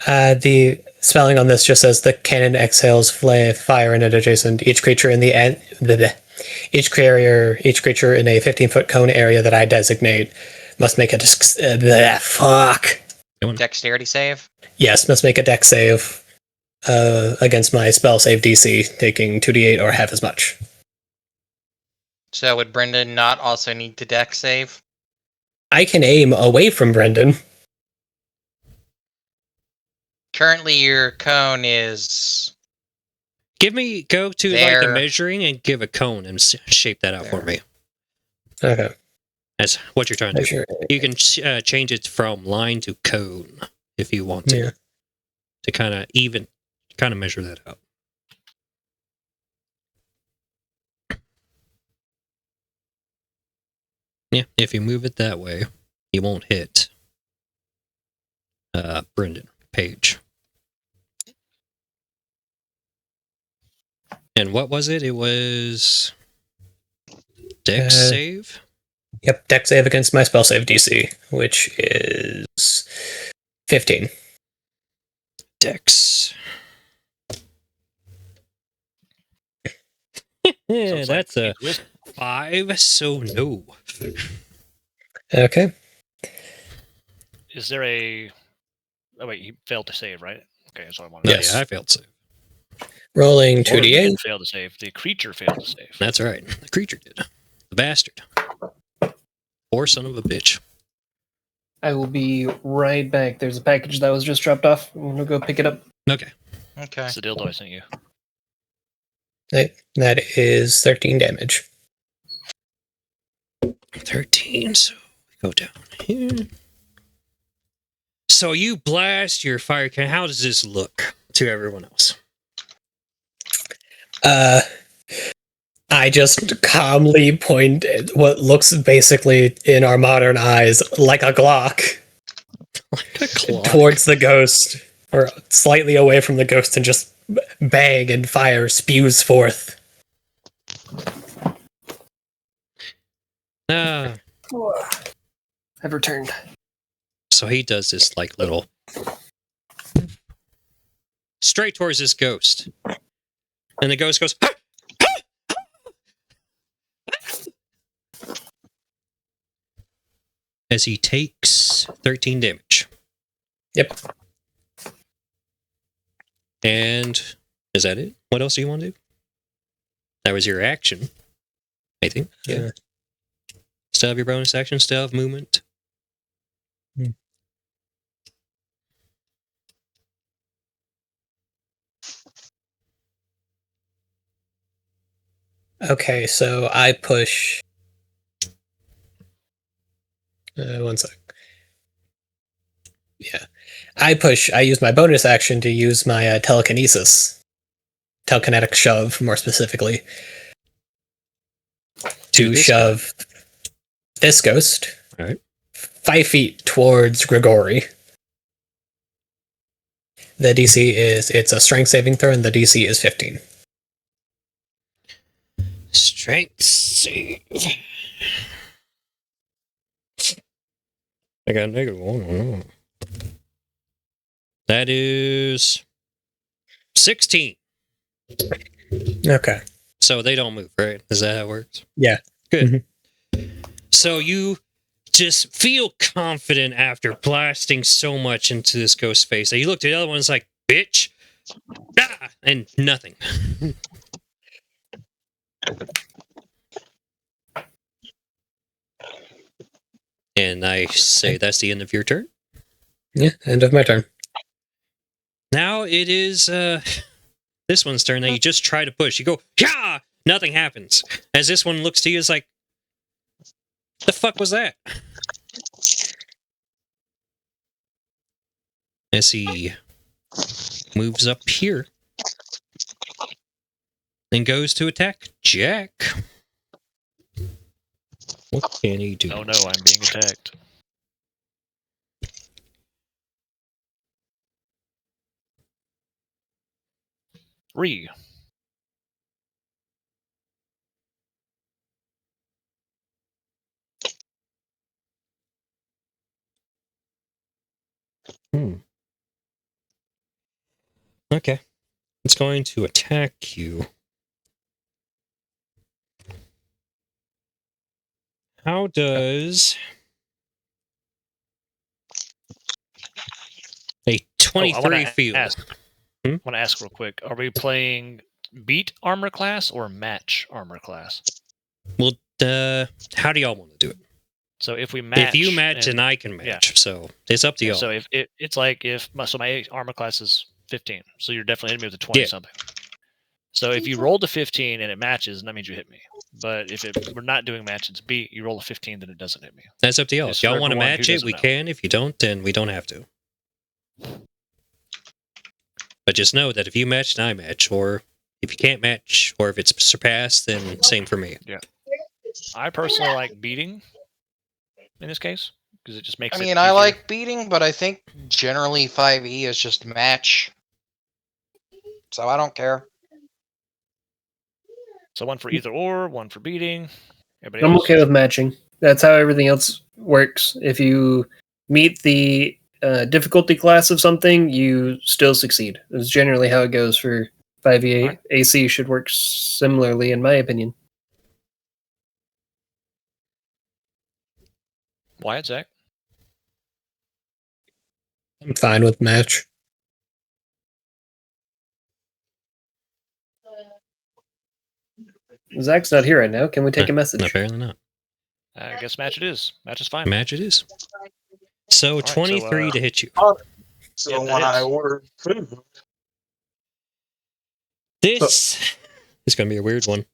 The spelling on this just says the cannon exhales fire in it adjacent. Each creature in each creature in a 15-foot cone area that I designate must make a Dexterity save. Yes, must make a dex save against my spell save DC, taking 2d8 or half as much. So would Brendan not also need to dex save? I can aim away from Brendan. Currently, your cone is... Go to there. like the measuring and give a cone and shape that out for me. Okay. That's what you're trying to do. Sure. You can change it from line to cone if you want to. Yeah. To kind of measure that out. Yeah, if you move it that way, you won't hit Brendan Page. And what was it? It was Dex save? Yep, dex save against my spell save DC, which is 15. Dex. Yeah, So that's a 5, so no. Okay. Is there a... Oh, wait, you failed to save, right? Okay, that's what I wanted. Yes. Yeah, I failed save. Rolling Or you 2d8. didn't fail to save. The creature failed to save. That's right. The creature did. The bastard. Poor son of a bitch. I will be right back. There's a package that was just dropped off. I'm gonna go pick it up. Okay. Okay. It's the dildo I sent you. That is 13 damage. 13, so we go down here. So you blast your fire cannon. How does this look to everyone else? I just calmly point at what looks basically, in our modern eyes, like a Glock Like a clock. towards the ghost, or slightly away from the ghost, and just bang, and fire spews forth. Ah, I've returned. so he does this like little straight towards this ghost, and the ghost goes. As he takes 13 damage. Yep. And is that it? What else do you want to do? That was your action, I think. Yeah. Still have your bonus action, still have movement. Okay, so I push. One sec. Yeah. I use my bonus action to use my telekinesis. Telekinetic shove, more specifically. To this shove this ghost All right. 5 feet towards Grigori. The DC it's a strength saving throw, and the DC is 15. Strength save. I got a -1. That is 16. Okay. So they don't move, right? Is that how it works? Yeah. Good. So you just feel confident after blasting so much into this ghost face that you look at the other one's like, bitch, ah, and nothing. And I say that's the end of your turn. Yeah, end of my turn. Now it is this one's turn. Now you just try to push. You go, yeah, nothing happens. As this one looks to you, is like, the fuck was that? As he moves up here and goes to attack Jack. What can he do? Oh no, I'm being attacked. Re. Okay. It's going to attack you. How does a 23 feel? I want to ask real quick. Are we playing beat armor class or match armor class? Well, how do y'all want to do it? So if we match, if you match, and I can match. yeah. So it's up to y'all. So if it's like my armor class is 15, so you're definitely hitting me with a 20 something. So if you rolled a 15 and it matches, that means you hit me. But if we're not doing match, it's beat. You roll a 15, then it doesn't hit me. That's up to y'all. If y'all want to match it, we know. can. If you don't, then we don't have to. But just know that if you match, then I match. Or if you can't match, or if it's surpassed, then same for me. Yeah. I personally like beating in this case because it just makes I it mean, I easier. like beating, but I think generally 5e is just match. So I don't care. So one for either or, one for beating. Everybody I'm else? okay with matching. That's how everything else works. If you meet the difficulty class of something, you still succeed. That's generally how it goes for 5e. Alright. AC should work similarly, in my opinion. Wyatt, Zach? I'm fine with match. Zach's not here right now. Can we take a message? Apparently not. I guess match it is. Match is fine. Match it is. So Alright, 23 to hit you. So Yeah, when that I hits. ordered food, This is going to be a weird one.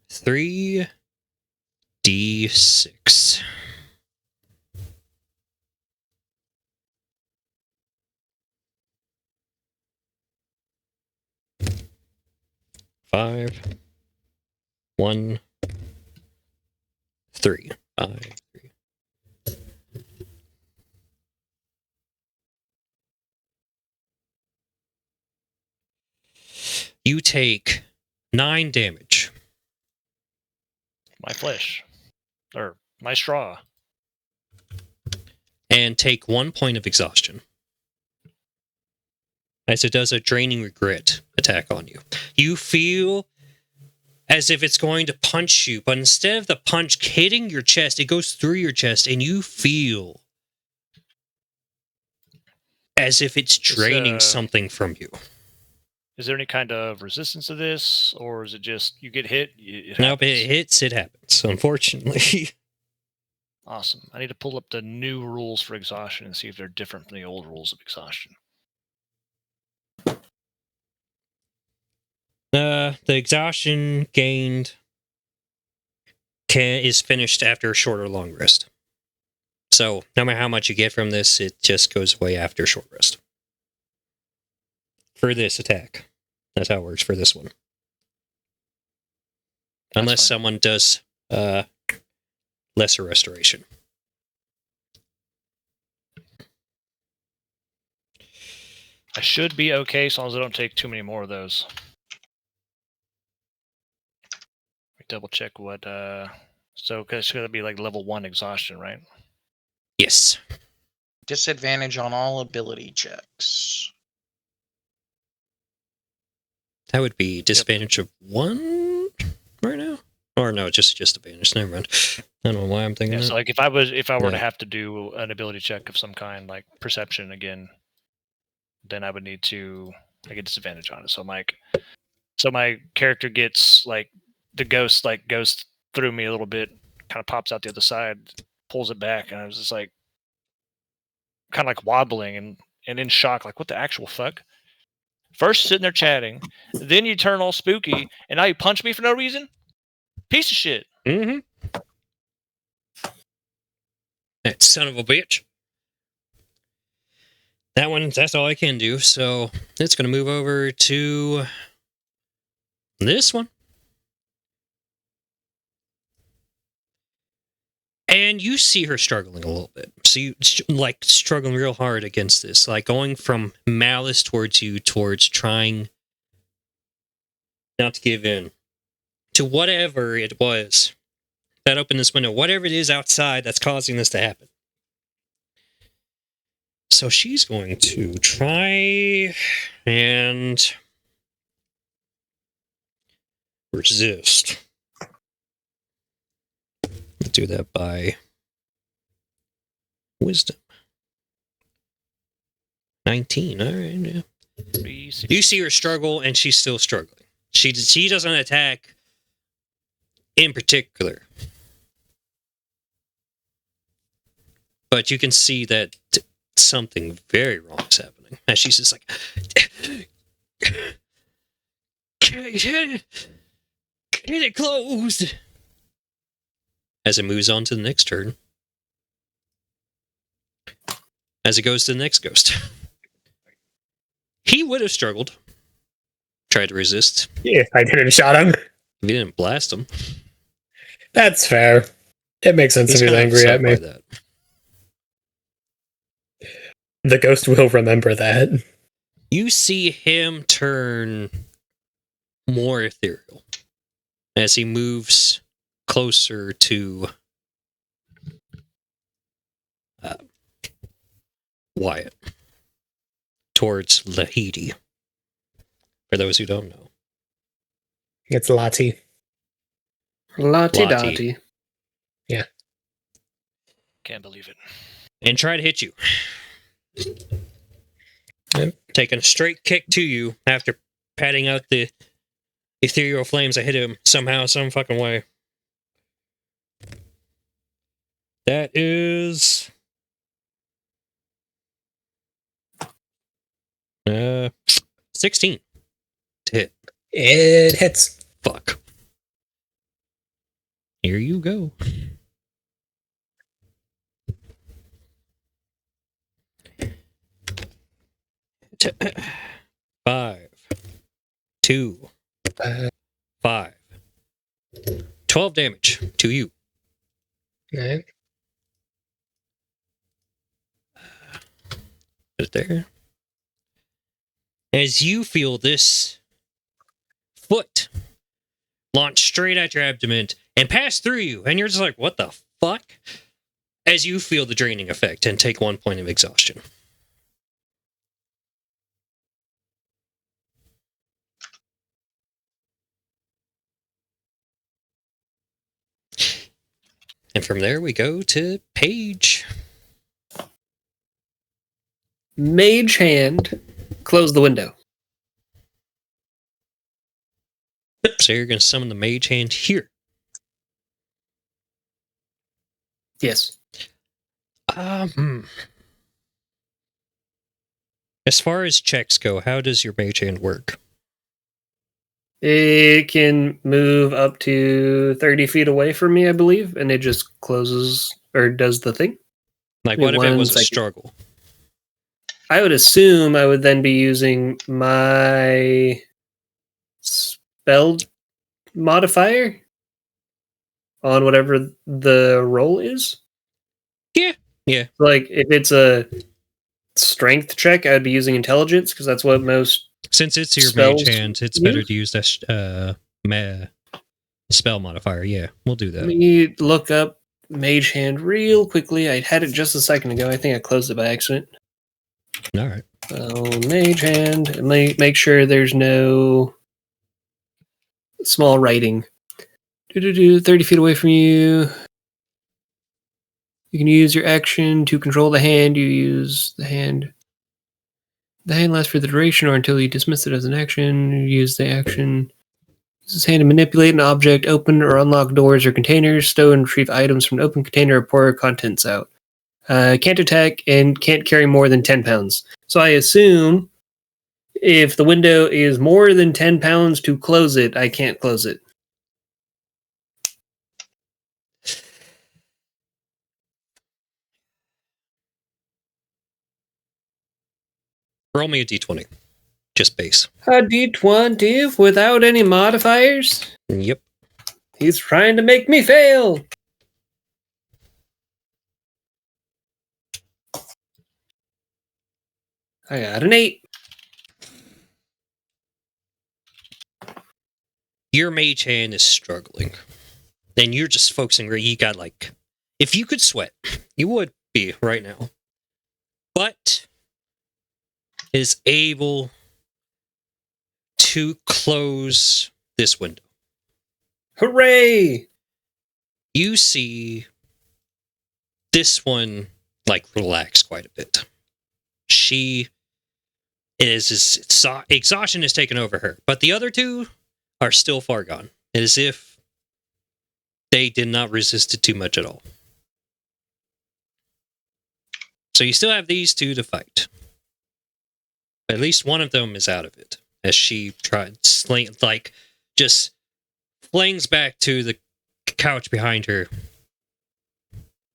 3 D6. Five, 1, 3. 5, 3. You take 9 damage. My flesh. Or my straw. And take 1 point of exhaustion. As it does a draining regret attack on you. You feel as if it's going to punch you, but instead of the punch hitting your chest, it goes through your chest, and you feel as if it's draining something from you. Is there any kind of resistance to this, or is it just you get hit? Nope, it hits, it happens, unfortunately. Awesome. I need to pull up the new rules for exhaustion and see if they're different from the old rules of exhaustion. The exhaustion gained is finished after a short or long rest. So, no matter how much you get from this, it just goes away after a short rest. For this attack. That's how it works for this one. Unless someone does lesser restoration. I should be okay as long as I don't take too many more of those. Let me double check what... So it's going to be like level 1 exhaustion, right? Yes. Disadvantage on all ability checks. That would be disadvantage of 1 right now? Or no, just advantage. Never mind. I don't know why I'm thinking that. So like if I were to have to do an ability check of some kind, like perception again, then I would need to get disadvantage on it. So my character gets like the ghost like goes through me a little bit, kind of pops out the other side, pulls it back, and I was just like kind of like wobbling and in shock, like what the actual fuck? First sitting there chatting, then you turn all spooky, and now you punch me for no reason? Piece of shit. Mm-hmm. That son of a bitch. That's all I can do. So it's going to move over to this one. And you see her struggling a little bit. So you like struggling real hard against this, like going from malice towards you, towards trying not to give in to whatever it was that opened this window, whatever it is outside that's causing this to happen. So she's going to try and resist. Do that by wisdom. 19. All right. Yeah. You see her struggle, and she's still struggling. She doesn't attack in particular, but you can see that something very wrong is happening. And she's just like, get it closed. As it moves on to the next turn. As it goes to the next ghost. He would have struggled. Tried to resist. Yeah, I didn't shot him. If you didn't blast him. That's fair. It makes sense if he's angry at me. That. The ghost will remember that. You see him turn more ethereal as he moves closer to Wyatt, towards Lahidi. For those who don't know, it's Lottie. Lottie Dottie. Yeah. Can't believe it. And try to hit you. Yep. Taking a straight kick to you after patting out the ethereal flames that hit him somehow, some fucking way. That is 16 to hit. It hits. Fuck. Here you go. Five, 2, 5. 12 damage to you. Right. Put it there. As you feel this foot launch straight at your abdomen and pass through you, and you're just like, what the fuck? As you feel the draining effect and take 1 point of exhaustion. And from there, we go to Paige. Mage hand, close the window. So you're going to summon the mage hand here. Yes. As far as checks go, how does your mage hand work? It can move up to 30 feet away from me, I believe, and it just closes or does the thing. Like, Wait, what if it was a 1 second. struggle? I would assume I would then be using my spell modifier on whatever the roll is. Yeah. Like, if it's a strength check, I'd be using intelligence because that's what most. Since it's your Spells mage hand, it's use? better to use that spell modifier. Yeah, we'll do Let that. me look up mage hand real quickly. I had it just a second ago. I think I closed it by accident. All right. Mage hand. And make sure there's no small writing. 30 feet away from you. You can use your action to control the hand. You use the hand. The hand lasts for the duration or until you dismiss it as an action. You use the action. Use this hand to manipulate an object, open or unlock doors or containers, stow and retrieve items from an open container or pour contents out. Can't attack and can't carry more than 10 pounds. So I assume if the window is more than 10 pounds to close it, I can't close it. Roll me a d20. Just base. A D20 without any modifiers? Yep. He's trying to make me fail. I got an 8. Your mage hand is struggling. And you're just focusing where you got like... If you could sweat, you would be right now. But is able to close this window. Hooray! You see this one like relax quite a bit. Exhaustion has taken over her, but the other two are still far gone. As if they did not resist it too much at all. So you still have these two to fight. At least one of them is out of it. As she just flings back to the couch behind her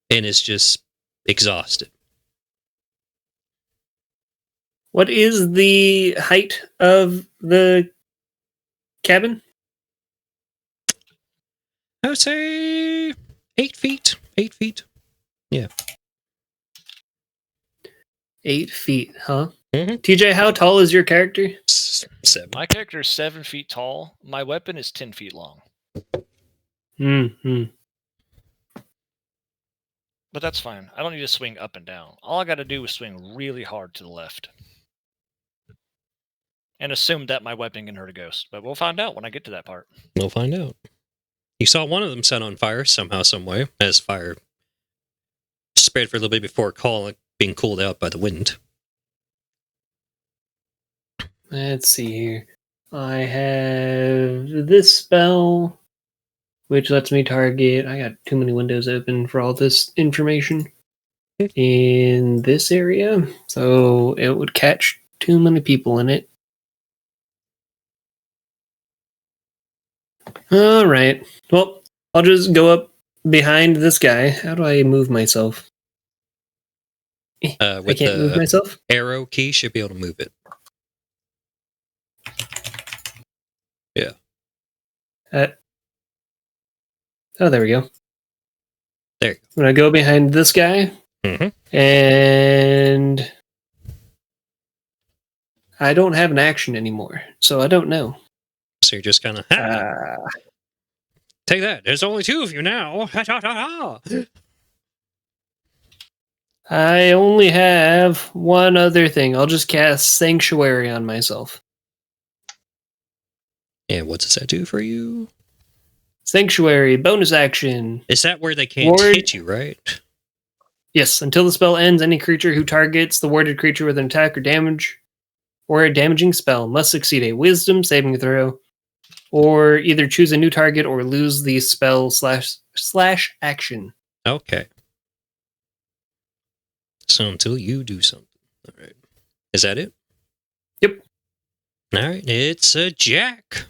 and is just exhausted. What is the height of the cabin? I would say 8 feet. 8 feet. Yeah. 8 feet, huh? Mhm. TJ, how tall is your character? 7. My character is 7 feet tall. My weapon is 10 feet long. Mm-hmm. But that's fine. I don't need to swing up and down. All I got to do is swing really hard to the left. And assume that my weapon can hurt a ghost. But we'll find out when I get to that part. We'll find out. You saw one of them set on fire somehow, some way, as fire spread for a little bit before being cooled out by the wind. Let's see here. I have this spell, which lets me target. I got too many windows open for all this information in this area, so it would catch too many people in it. All right. Well, I'll just go up behind this guy. How do I move myself? I With can't move the myself. arrow key, should be able to move it. Yeah. Oh, there we go. There you go. I'm gonna go behind this guy, and I don't have an action anymore, so I don't know. So you're just kind of take that. There's only 2 of you now. I only have one other thing. I'll just cast Sanctuary on myself. And what does that do for you? Sanctuary, bonus action. Is that where they can't Ward- hit you, right? Yes, until the spell ends, any creature who targets the warded creature with an attack or damage or a damaging spell must succeed a wisdom saving throw or either choose a new target or lose the spell slash action. Okay. So until you do something. All right. Is that it? Yep. All right. It's a Jack.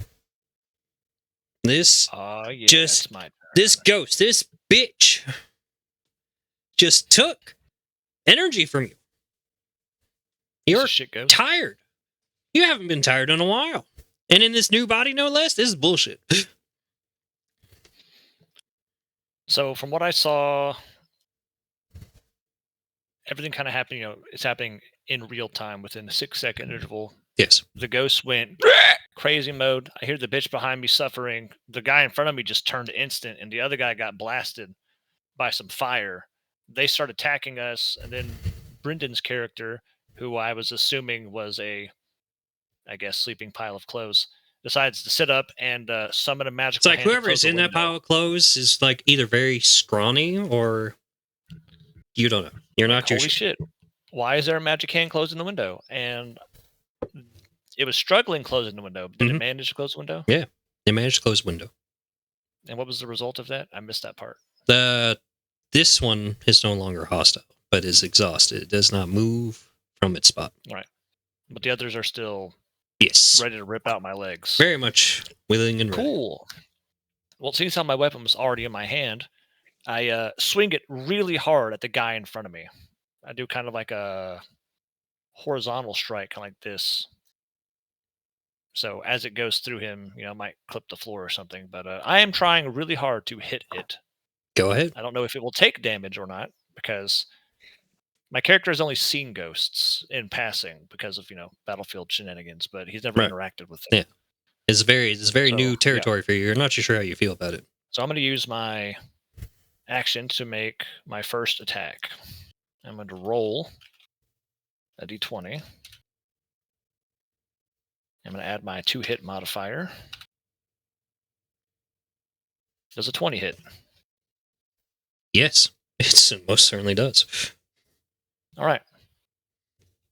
This Yeah, Just- it's my turn. this ghost, this bitch, just took energy from you. Piece You're of shit goes. tired. You haven't been tired in a while. And in this new body, no less, this is bullshit. So from what I saw, everything kind of happened. It's happening in real time within a 6-second interval. Yes. The ghost went crazy mode. I hear the bitch behind me suffering. The guy in front of me just turned instant, and the other guy got blasted by some fire. They start attacking us, and then Brendan's character, who I was assuming was a, I guess, sleeping pile of clothes, decides to sit up and summon a magical. It's like hand to whoever close is the in that window. pile of clothes is like either very scrawny or you don't know. You're not too Holy sure. shit! Why is there a magic hand closing the window? And it was struggling closing the window. Did it Mhm. manage to close the window? They managed to close the window. And what was the result of that? I missed that part. This one is no longer hostile, but is exhausted. It does not move from its spot. But the others are still Yes. ready to rip out my legs. Very much willing and ready. Cool. Well, seeing how my weapon was already in my hand, I swing it really hard at the guy in front of me. I do kind of like a horizontal strike, kind of like this. So as it goes through him, I might clip the floor or something. But I am trying really hard to hit it. Go ahead. I don't know if it will take damage or not because my character has only seen ghosts in passing because of battlefield shenanigans, but he's never Right. interacted with them. Yeah. It's very So, new yeah. territory for you. You're not too sure how you feel about it. So I'm going to use my action to make my first attack. I'm going to roll a d20. I'm going to add my 2-hit modifier. Does a 20 hit? Yes, it most certainly does. All right.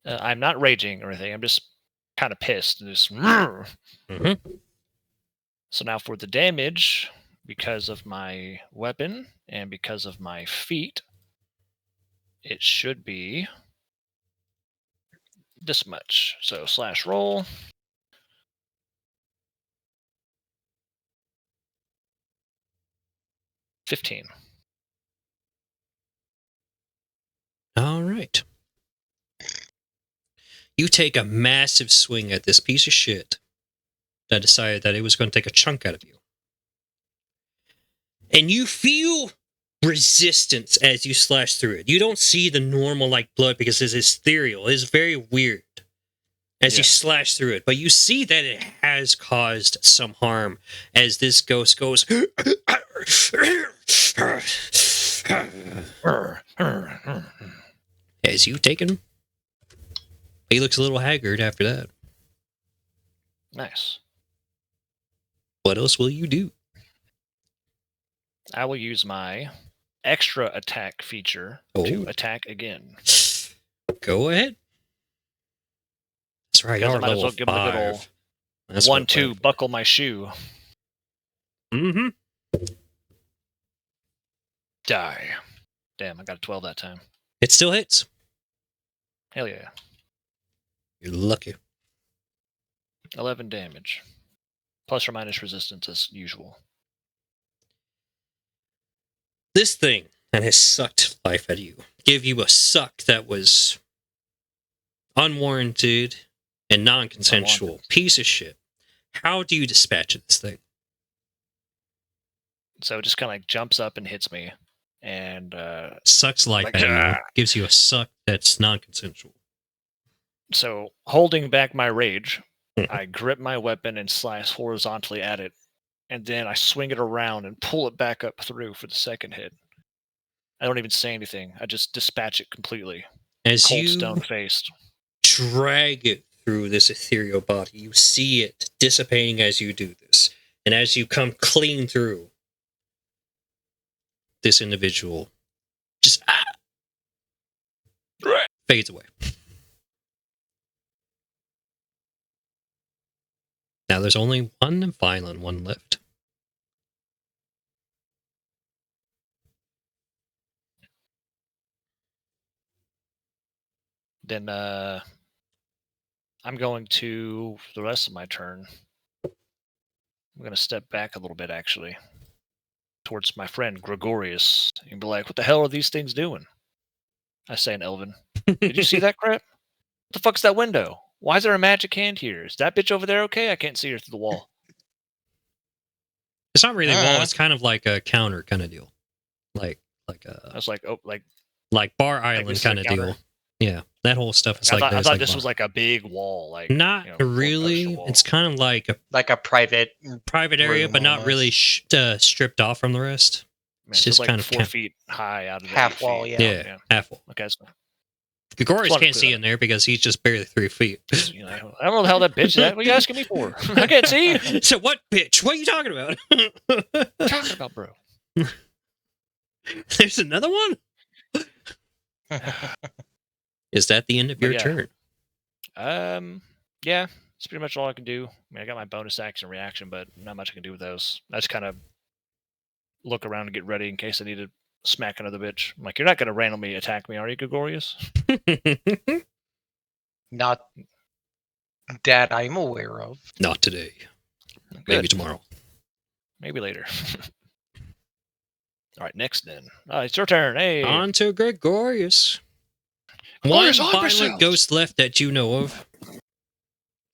I'm not raging or anything. I'm just kind of pissed. And just. Mm-hmm. So now for the damage, because of my weapon and because of my feet, it should be this much. So slash roll. $15. All right. You take a massive swing at this piece of shit that decided that it was going to take a chunk out of you. And you feel resistance as you slash through it. You don't see the normal blood because it's ethereal. It's very weird as you slash through it. But you see that it has caused some harm as this ghost goes. As you take him, he looks a little haggard after that. Nice. What else will you do? I will use my extra attack feature to attack again. Go ahead. That's right. Because I You're might as level well give him a good 5. old That's 1-2, buckle my shoe. Mm-hmm. Die. Damn, I got a 12 that time. It still hits. Hell yeah. You're lucky. 11 damage. Plus or minus resistance as usual. This thing that has sucked life out of you, give you a suck that was unwarranted and non-consensual. Unwanted. Piece of shit. How do you dispatch this thing? So it just kind of like jumps up and hits me, and Sucks life Like, out of you. ah. Gives you a suck that's non-consensual. so holding back my rage, Mhm. I grip my weapon and slice horizontally at it, and then I swing it around and pull it back up through for the second hit. I don't even say anything. I just dispatch it completely, As cold you stone faced. drag it through this ethereal body, you see it dissipating as you do this. And as you come clean through, this individual just fades away. Now there's only one violent one left. Then I'm going to, for the rest of my turn, I'm going to step back a little bit, actually, towards my friend Gregorius, and be like, what the hell are these things doing? I say in Elven. Did you see that crap? What the fuck's that window? Why is there a magic hand here? Is that bitch over there okay? I can't see her through the wall. It's not really a wall, Uh. it's kind of like a counter kind of deal. Like I was like, oh, like Bar this Island is a kind of counter? deal. Yeah, that whole stuff is I like thought like this bar. was like a big wall, like Not full really. poster wall. It's kind of like a Like a private. private area, room but not really almost. stripped off from the rest. Man, it's so just like kind of 4 count- feet high out of the Half 8 wall, feet. yeah. Yeah, half wall. Okay, so Gregorius Just wanted can't to see clear in there because he's just barely 3 feet. you know, I don't know the hell that bitch is. That. What are you asking me for? I can't see. So what, bitch? What are you talking about? What are you talking about, bro? There's another one? Is that the end of But your yeah. turn? Yeah, that's pretty much all I can do. I mean, I got my bonus action reaction, but not much I can do with those. I just kind of look around and get ready in case I need to smack another bitch. I'm like, you're not going to randomly attack me, are you, Gregorius? Not that I'm aware of. Not today. Good. Maybe tomorrow. Maybe later. All right, next then. It's your turn. Hey. On to Gregorius. One Gregorius, arm violent yourselves. ghost left that you know of.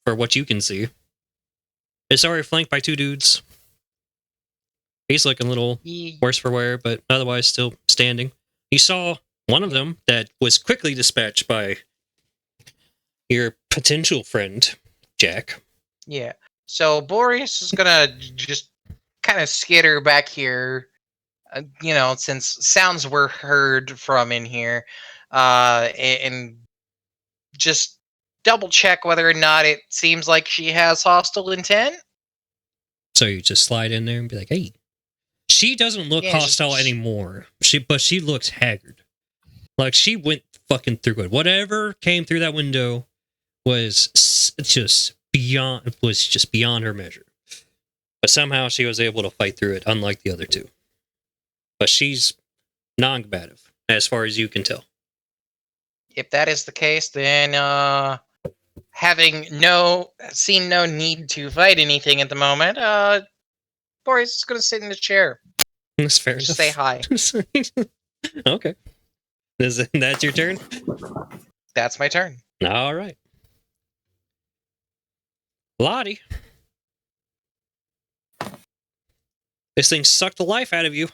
For what you can see. It's already flanked by 2 dudes. He's looking a little worse for wear, but otherwise still standing. You saw one of them that was quickly dispatched by your potential friend, Jack. Yeah. So Boreas is gonna just kind of skitter back here, since sounds were heard from in here, and just double check whether or not it seems like she has hostile intent. So you just slide in there and be like, hey. She doesn't look Yeah, hostile anymore. But she looks haggard. Like she went fucking through it. Whatever came through that window was just beyond her measure. But somehow she was able to fight through it, unlike the other 2. But she's non-combative, as far as you can tell. If that is the case, then having seen no need to fight anything at the moment, Boreas is gonna sit in the chair. That's fair Just enough. say hi. Okay. That's your turn? That's my turn. All right. Lottie. This thing sucked the life out of you.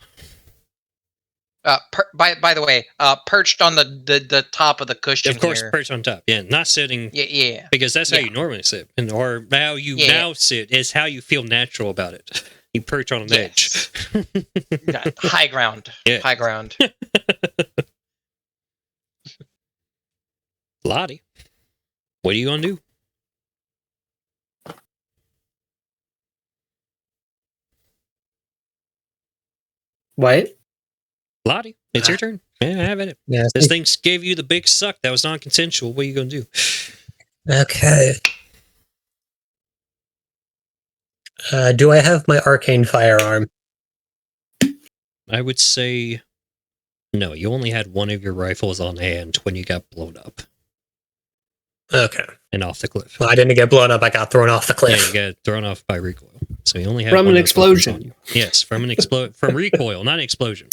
By the way, perched on the top of the cushion. Of course, here. perched on top. Yeah, not sitting. Yeah. Because that's how Yeah. you normally sit. Or how you now sit is how you feel natural about it. You perch on an Yes. edge. High ground. Yeah. High ground. Lottie, what are you going to do? What? Lottie, it's your turn. Yeah, have at it. Yeah. This thing gave you the big suck that was non-consensual. What are you going to do? Okay. Do I have my arcane firearm? I would say no. You only had one of your rifles on hand when you got blown up Okay. and off the cliff. Well, I didn't get blown up. I got thrown off the Yeah, cliff. you got thrown off by recoil. So you only have From one an of those weapons explosion. on you. Yes, from recoil, not an explosion.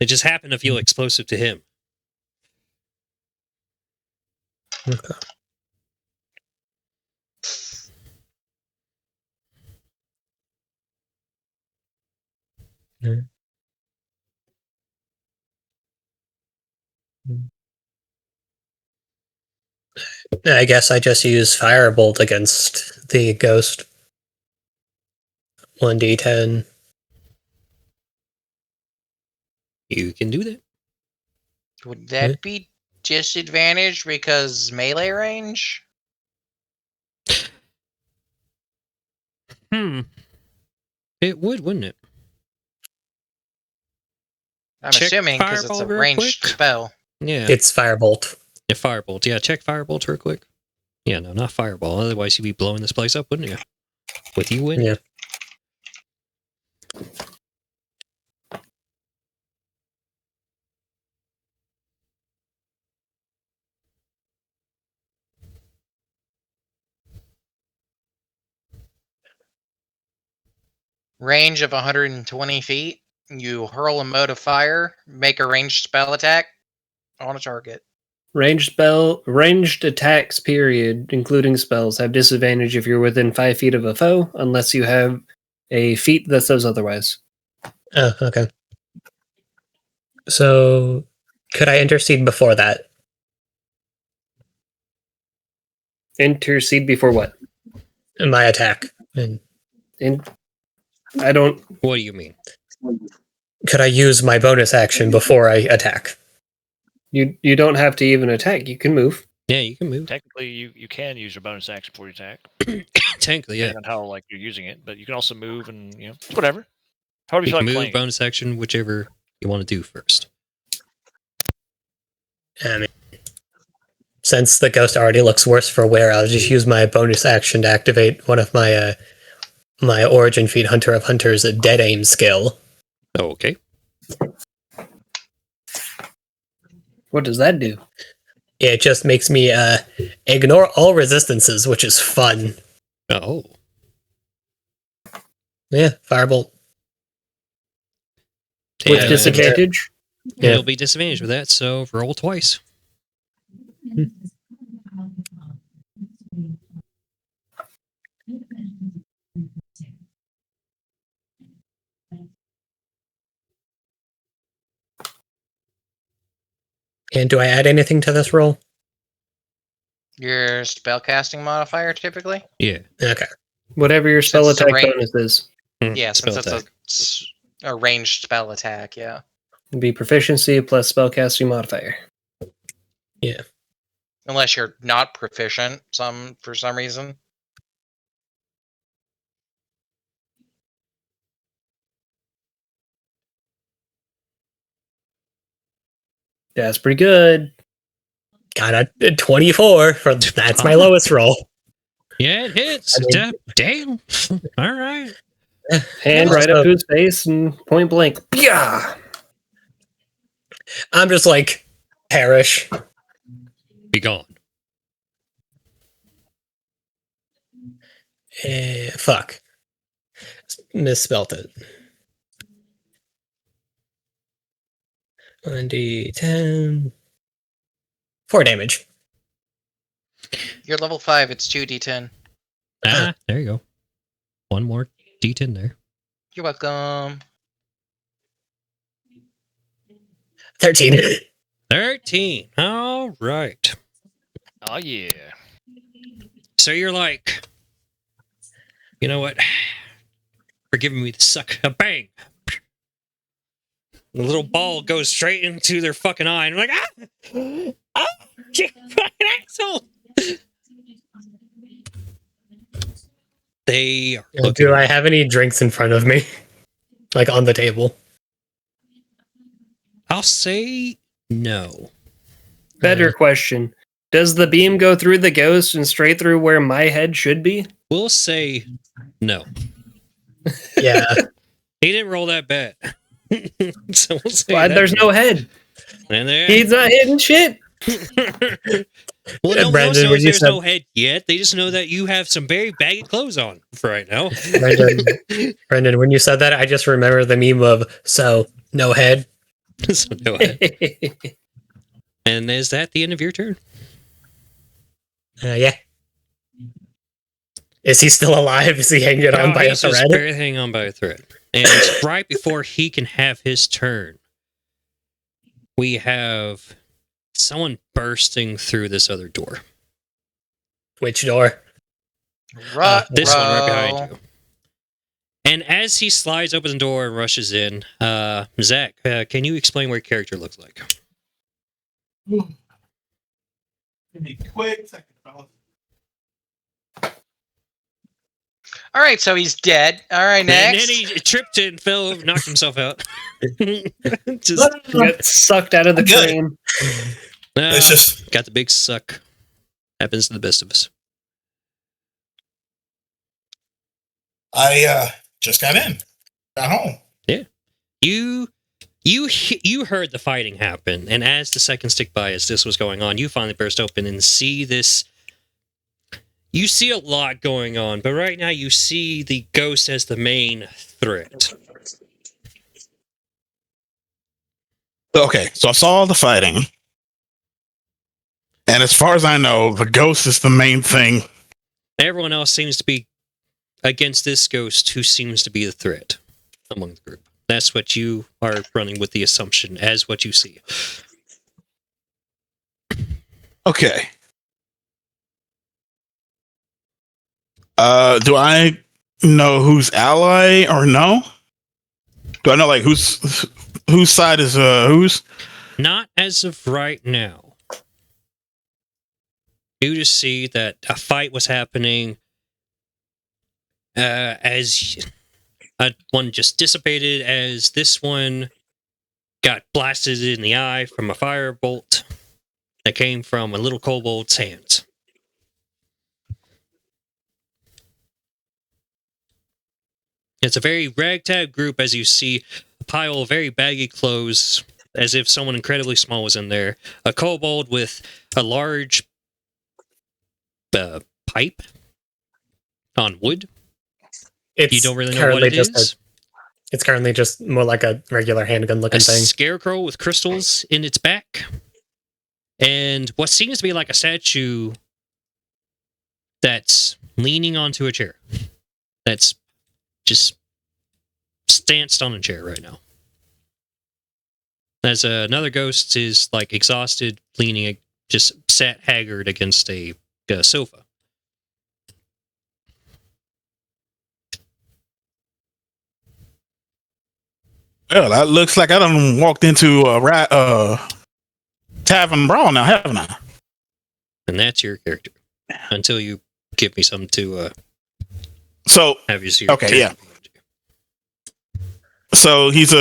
It just happened to feel explosive to him. Okay. I guess I just use Firebolt against the ghost. 1d10. You can do that. Would that be disadvantage because melee range? It would, wouldn't it? I'm Check assuming because it's a Fireball real ranged quick. spell. Yeah. It's Firebolt. Yeah, Firebolt. Yeah, check Firebolt real quick. Yeah, no, not Fireball. Otherwise, you'd be blowing this place up, wouldn't you? With you winning. Yeah. Range of 120 feet. You hurl a mode of fire, make a ranged spell attack on a target. Ranged attacks, period, including spells, have disadvantage if you're within 5 feet of a foe, unless you have a feat that says otherwise. Oh, okay. So, could I intercede before that? Intercede before what? In my attack. And I don't. What do you mean? could I use my bonus action before I attack? You don't have to even attack. You can move. Yeah, you can move. Technically, you can use your bonus action before you attack, Technically, yeah. depending on how you're using it. But you can also move and whatever. However You you feel can like move, playing. bonus action, whichever you want to do first. I mean, since the ghost already looks worse for wear, I'll just use my bonus action to activate one of my my Origin Feat Hunter of Hunters Dead Aim skill. Okay. What does that do? It just makes me ignore all resistances, which is fun. Oh. Yeah, Firebolt. With And disadvantage? Yeah. You'll be disadvantaged with that, so roll twice. And do I add anything to this roll? Your spellcasting modifier typically? Yeah. Okay. Whatever your spell Since it's a attack range- bonus is. Yeah, Spell since attack. it's a ranged spell attack, yeah. It'd be proficiency plus spellcasting modifier. Unless you're not proficient for some reason. That's pretty good. Got a 24. That's my lowest roll. Yeah, it hits. I mean- Damn. All right. Hand Yeah, right up so- to his face and point blank. Yeah. I'm just like, perish. Be gone. Fuck. Misspelt it. 1d10. 4 damage. You're level 5, it's 2d10. Ah, there you go. One more D10 there. You're welcome. 13. 13. All right. Oh yeah. So you're like, you know what? For giving me the suck. A bang. The little ball goes straight into their fucking eye. And I'm like, ah! You fucking asshole! They are looking. Do I have any drinks in front of me? Like on the table? I'll say no. Better question. Does the beam go through the ghost and straight through where my head should be? We'll say no. Yeah. He didn't roll that bad. So we'll say Why, that. there's no head. And there. He's not hitting shit. Well, no one else Brandon, when knows you there's said no head yet. They just know that you have some very baggy clothes on for right now. Brandon, when you said that, I just remember the meme of so no head. So no head. And is that the end of your turn? Yeah. Is he still alive? Is he hanging on by a he's just thread? barely hanging on by a thread. And right before he can have his turn, we have someone bursting through this other door. Which door? This one right behind you. And as he slides open the door and rushes in, Zach, can you explain what your character looks like? Quick second, fellas. All right, so he's dead. All right, next. And then he tripped and fell, knocked himself out. Just Got sucked out of the I'm good. train. It's just got the big suck. Happens to the best of us. I just got home. You heard the fighting happen, and as the seconds tick by, as this was going on, you finally burst open and see this. You see a lot going on, but right now you see the ghost as the main threat. Okay, so I saw the fighting, and as far as I know, the ghost is the main thing. Everyone else seems to be against this ghost, who seems to be the threat among the group. That's what you are running with the assumption as what you see. Okay. Do I know who's ally or no? Do I know like whose side is whose? Not as of right now. You just see that a fight was happening as one just dissipated, as this one got blasted in the eye from a firebolt that came from a little kobold's hands. It's a very ragtag group, as you see a pile of very baggy clothes, as if someone incredibly small was in there. A kobold with a large pipe on wood. You don't really know what it is. It's currently just more like a regular handgun looking A thing. scarecrow with crystals in its back. And what seems to be like a statue that's leaning onto a chair. That's just stanced on a chair right now. As another ghost is like exhausted, leaning, just sat haggard against a sofa. Well, that looks like I done walked into a tavern brawl now, haven't I? And that's your character. Until you give me something to So have you see. okay, yeah. So he's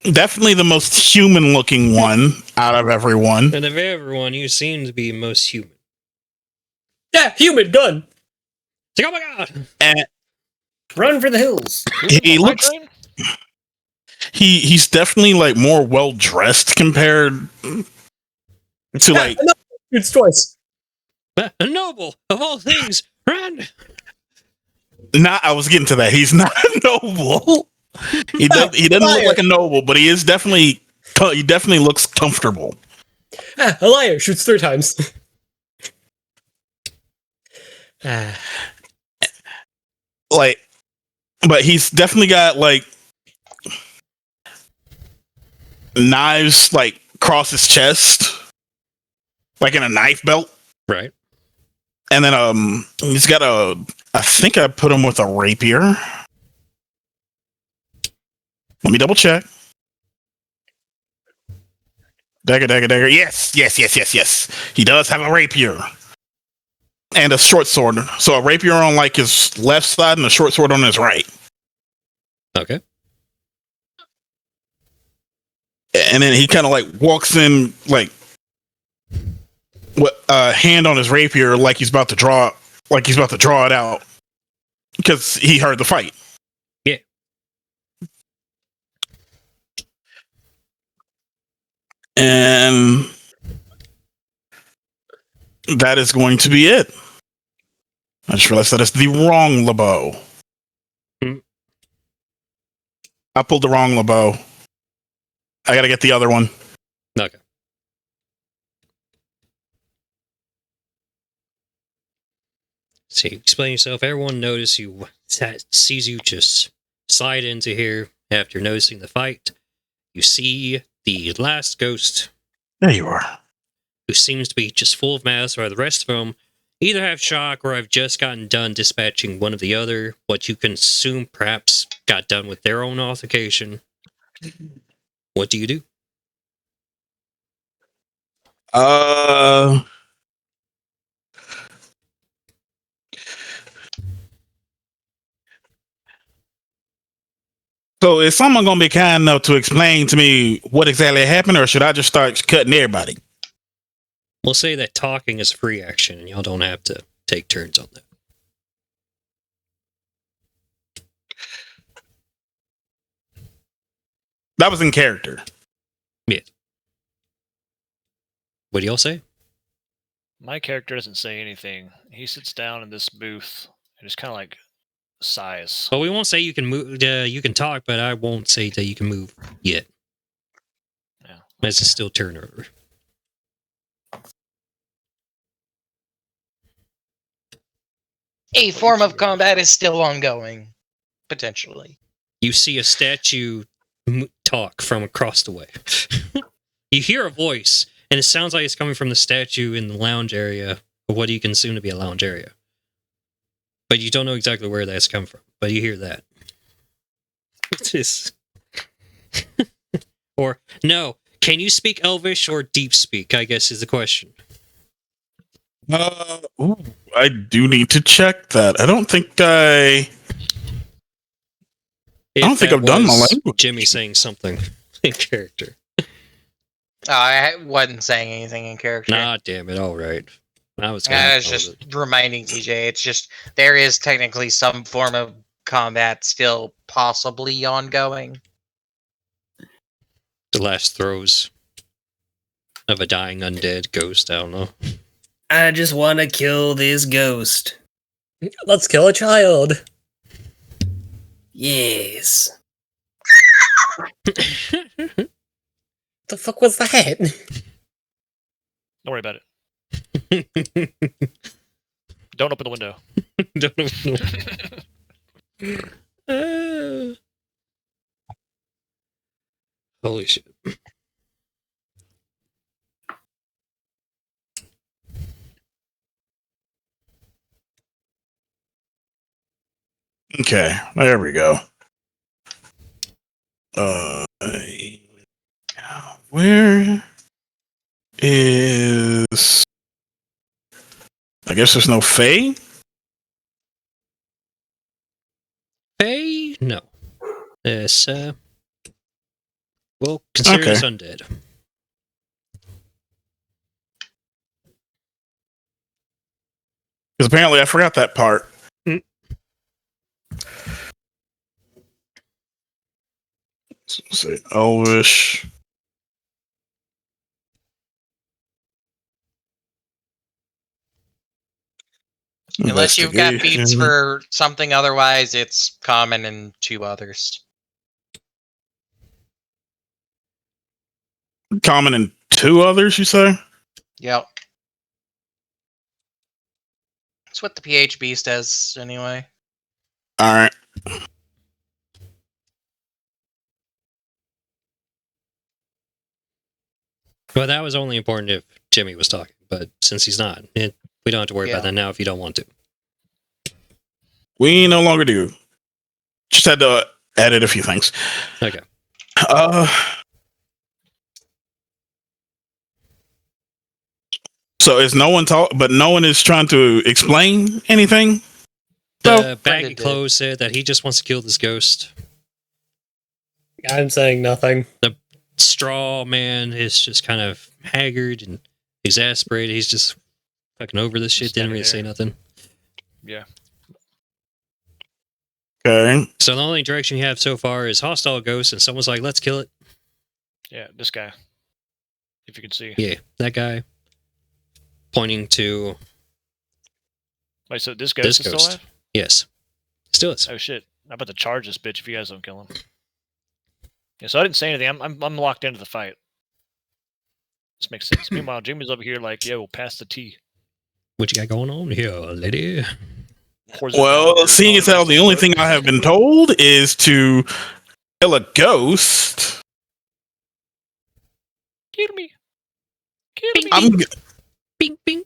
definitely the most human-looking one out of everyone. And of everyone, you seem to be most human. Yeah, human gun. It's like, oh my god! And Run for the hills. he looks. He's definitely like more well dressed compared to like. It's twice. A noble of all things, run! Not, I was getting to that. He's not a noble. He doesn't look like a noble, but he is definitely. He definitely looks comfortable. A liar shoots 3 times. Like, but he's definitely got like knives like across his chest, like in a knife belt. Right. And then he's got I think I put him with a rapier. Let me double check. Dagger. Yes. He does have a rapier. And a short sword. So a rapier on like his left side and a short sword on his right. Okay. And then he kind of like walks in like with a hand on his rapier like he's about to draw it out. Because he heard the fight. Yeah. And That is going to be it. I just realized that it's the wrong LeBeau. Hmm. I pulled the wrong LeBeau. I gotta get the other one. Okay. So you explain yourself. Everyone notices you, sees you just slide into here after noticing the fight. You see the last ghost, There you are. who seems to be just full of mass, while the rest of them either have shock or have just gotten done dispatching one of the other, what you can assume perhaps got done with their own altercation. What do you do? So is someone gonna be kind enough to explain to me what exactly happened, or should I just start cutting everybody? We'll say that talking is free action, and y'all don't have to take turns on that. That was in character. Yeah. What do y'all say? My character doesn't say anything. He sits down in this booth and just kind of like sighs. Well, we won't say you can move. You can talk, but I won't say that you can move yet. Yeah. As it's still turnover. A form of combat is still ongoing, potentially. You see a statue talk from across the way. You hear a voice, and it sounds like it's coming from the statue in the lounge area, or what you can assume to be a lounge area. But you don't know exactly where that's come from. But you hear that. Just... or, no, can you speak Elvish or Deep Speak, I guess is the question. I do need to check that. I don't think I don't think I've done my language. Jimmy saying something in character. I wasn't saying anything in character. Nah, damn it. All right. I was just reminding TJ. It's just there is technically some form of combat still possibly ongoing. The last throes of a dying undead ghost. I don't know. I just want to kill this ghost. Let's kill a child. Yes. The fuck was that? Don't worry about it. Don't open the window. Holy shit. Okay, there we go. Where is? I guess there's no Fae. Fae? No. This, well, consider this undead. Because apparently I forgot that part. So say Elvish. Unless you've got beats for something otherwise, it's common in 2 others. Common in 2 others, you say? Yep. That's what the PH Beast does, anyway. Alright. Well, that was only important if Jimmy was talking, but since he's not, we don't have to worry about that now if you don't want to. We no longer do. Just had to edit a few things. Okay. So is no one but no one is trying to explain anything? The baggy clothes said that he just wants to kill this ghost. I'm saying nothing. The straw man is just kind of haggard and exasperated. He's just fucking over this shit. Didn't really say nothing. Yeah. Okay. So the only direction you have so far is hostile ghost, and someone's like, "Let's kill it." Yeah, this guy. If you can see. Yeah, that guy. pointing to Wait, so this ghost this is still ghost. alive? Yes. Still is. Oh shit! I'm about to charge this bitch if you guys don't kill him. Yeah, so I didn't say anything. I'm locked into the fight. This makes sense. Meanwhile, Jimmy's over here like, yo, pass the tea. What you got going on here, lady? Pours it down Well, your seeing as how arm. the only thing I have been told is to kill a ghost, Kill me. Kill me. I'm Bing, bing.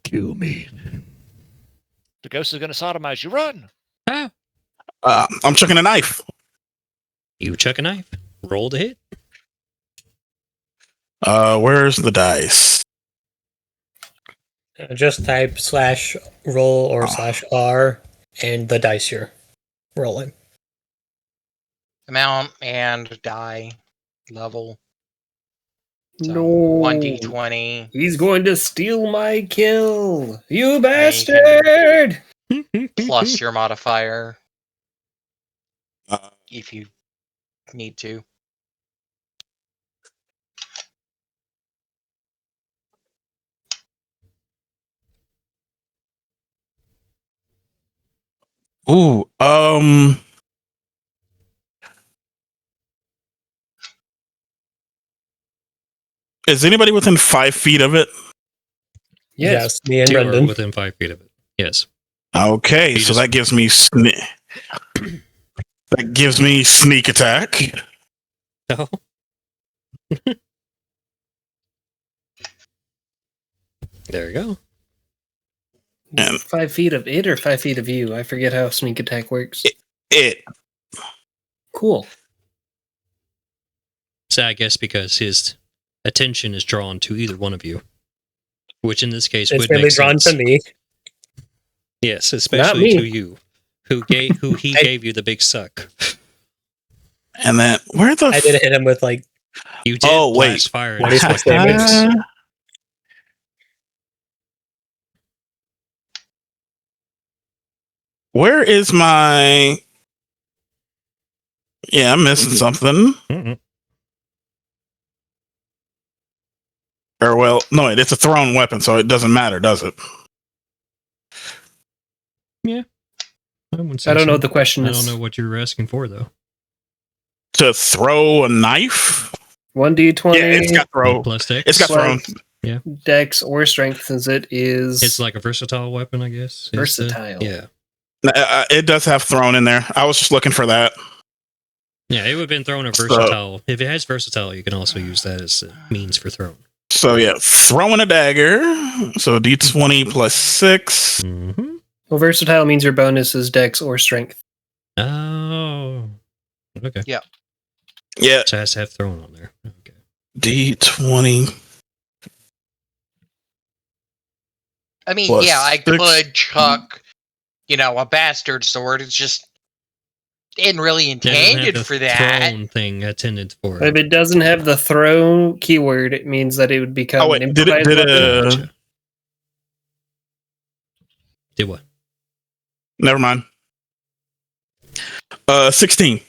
kill me. The ghost is gonna sodomize you. Run. Ah. I'm chucking a knife. You chuck a knife. Roll to hit. Where's the dice? Just type /roll or /r and the dice you're rolling. Amount and die level. So No. 1d20. He's going to steal my kill. You you can- bastard! Plus your modifier Uh, if you need to. ooh, is anybody within 5 feet of it? Yes. Me and Two are Brendan. within 5 feet of it. Yes. Okay, You so just- that gives me that gives me sneak attack. Oh. There you go. And 5 feet of it or 5 feet of you? I forget how sneak attack works. it Cool. So I guess because his attention is drawn to either one of you, which in this case It's would really make drawn sense. to me. Yes, me. especially to you, who he gave you the big suck. and then where the I did hit him with like You did Oh, wait. blast fire. at What his is face. this damage? Where is my? Yeah, I'm missing something. Mm-mm. Or well, no, it's a thrown weapon, so it doesn't matter, does it? wouldn't I say don't know so. what the question I is. don't know what you were asking for though. To throw a knife? 1d20 Yeah, it's got throw. Plus dex. It's got thrown. dex or strength since it is It's like a versatile weapon, I guess. is the- Versatile. yeah. It does have thrown in there. I was just looking for that. Yeah, it would have been thrown a So- versatile. If it has versatile, you can also use that as a means for throwing. So yeah, throwing a dagger. So D20 plus 6. Mm-hmm. Well, versatile means your bonus is dex or strength. Oh. Okay. Yeah, So it has to have thrown on there. Okay. D20. I mean, Plus yeah, I 6. could chuck, a bastard sword. It's just isn't really That doesn't have intended the for that. thrown thing intended for. If it doesn't have the throw keyword, it means that it would become Oh wait, an did it? improvised weapon. Gotcha. Did what? Never mind. 16.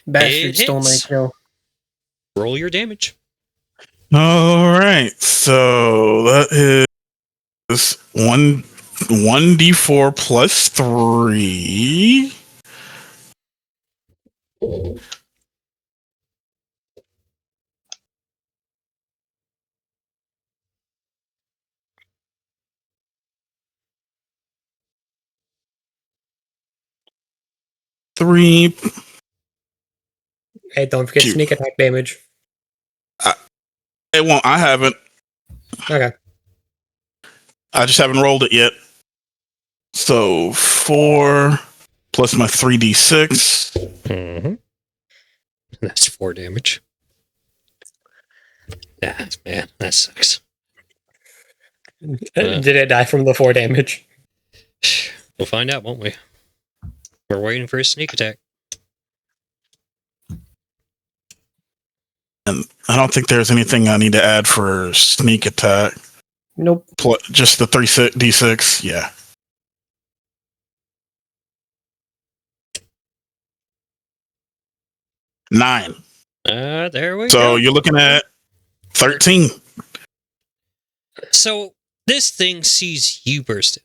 Bastard It stole my hits. kill. Roll your damage. All right, so that is 1d4 plus 3. Three. Hey, don't forget Cute. sneak attack damage. It won't. I haven't. Okay. I just haven't rolled it yet. So 4 plus my 3d6. Mm-hmm. That's 4 damage. Ah, man, that sucks. Did it die from the 4 damage? We'll find out, won't we? We're waiting for a sneak attack. And I don't think there's anything I need to add for sneak attack. Nope. Just the 3d6. Yeah. Nine. There we So go. you're looking at 13. So this thing sees you burst it,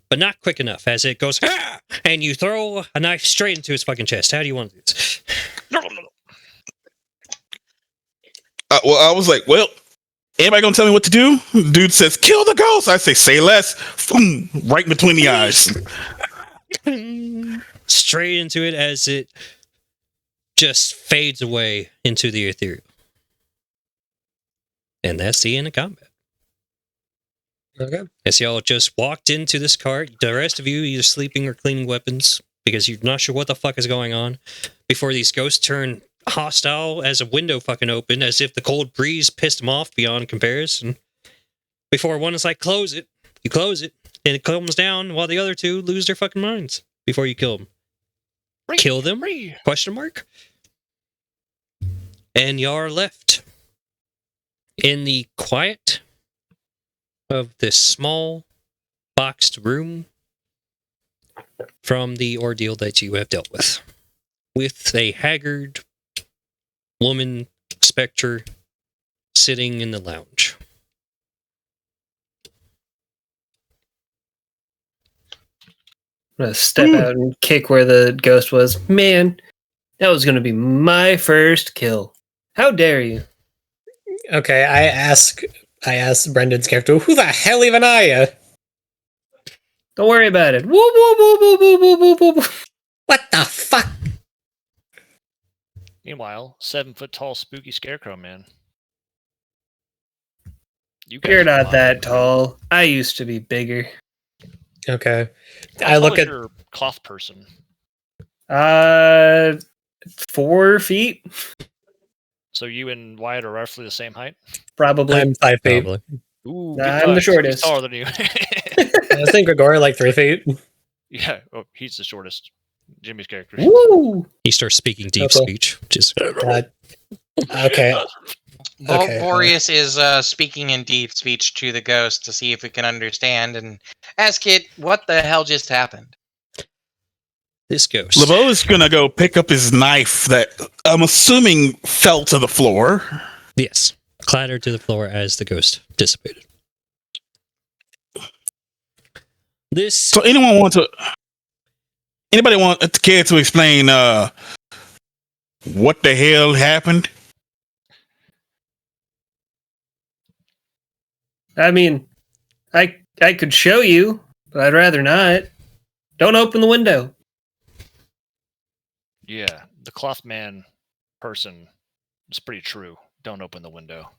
but not quick enough as it goes, "Ah!" and you throw a knife straight into its fucking chest. How do you want to do this? Well, I was like, well, anybody gonna tell me what to do? Dude says, kill the ghost. I say less. Boom, right between the eyes. Straight into it as it just fades away into the ethereal. And that's the end of combat. Okay. As y'all just walked into this cart, the rest of you either sleeping or cleaning weapons because you're not sure what the fuck is going on before these ghosts turn hostile as a window fucking opened, as if the cold breeze pissed them off beyond comparison. Before one is like, close it, you close it, and it comes down while the other two lose their fucking minds before you kill them. Kill them? Question mark? And y'all are left in the quiet of this small boxed room from the ordeal that you have dealt with a haggard woman specter sitting in the lounge. I'm gonna step out and kick where the ghost was. Man, that was gonna be my first kill. How dare you? Okay, I ask Brendan's character, who the hell even are you? Don't worry about it. Woo, woo, woo, woo, woo, woo, woo, woo, woo. What the fuck? Meanwhile, 7-foot tall, spooky scarecrow man. You guys You're are not fine. that tall. I used to be bigger. Okay. How I tall look is at your cloth person. 4 feet, So you and Wyatt are roughly the same height. probably. I'm 5 feet. Probably. Ooh, Nah, good I'm the touch. shortest. He's taller than you. I think Gregor like 3 feet. Yeah, he's the shortest. Jimmy's character. Woo! He starts speaking deep Okay. speech, which is Okay. Okay, Boreas is speaking in deep speech to the ghost to see if it can understand and ask it what the hell just happened. this ghost. LeBeau is gonna go pick up his knife that I'm assuming fell to the floor. Yes. Clattered to the floor as the ghost dissipated. This So anybody want to care to explain what the hell happened? I mean, I could show you, but I'd rather not. Don't open the window. Yeah, the cloth man person is pretty true. Don't open the window.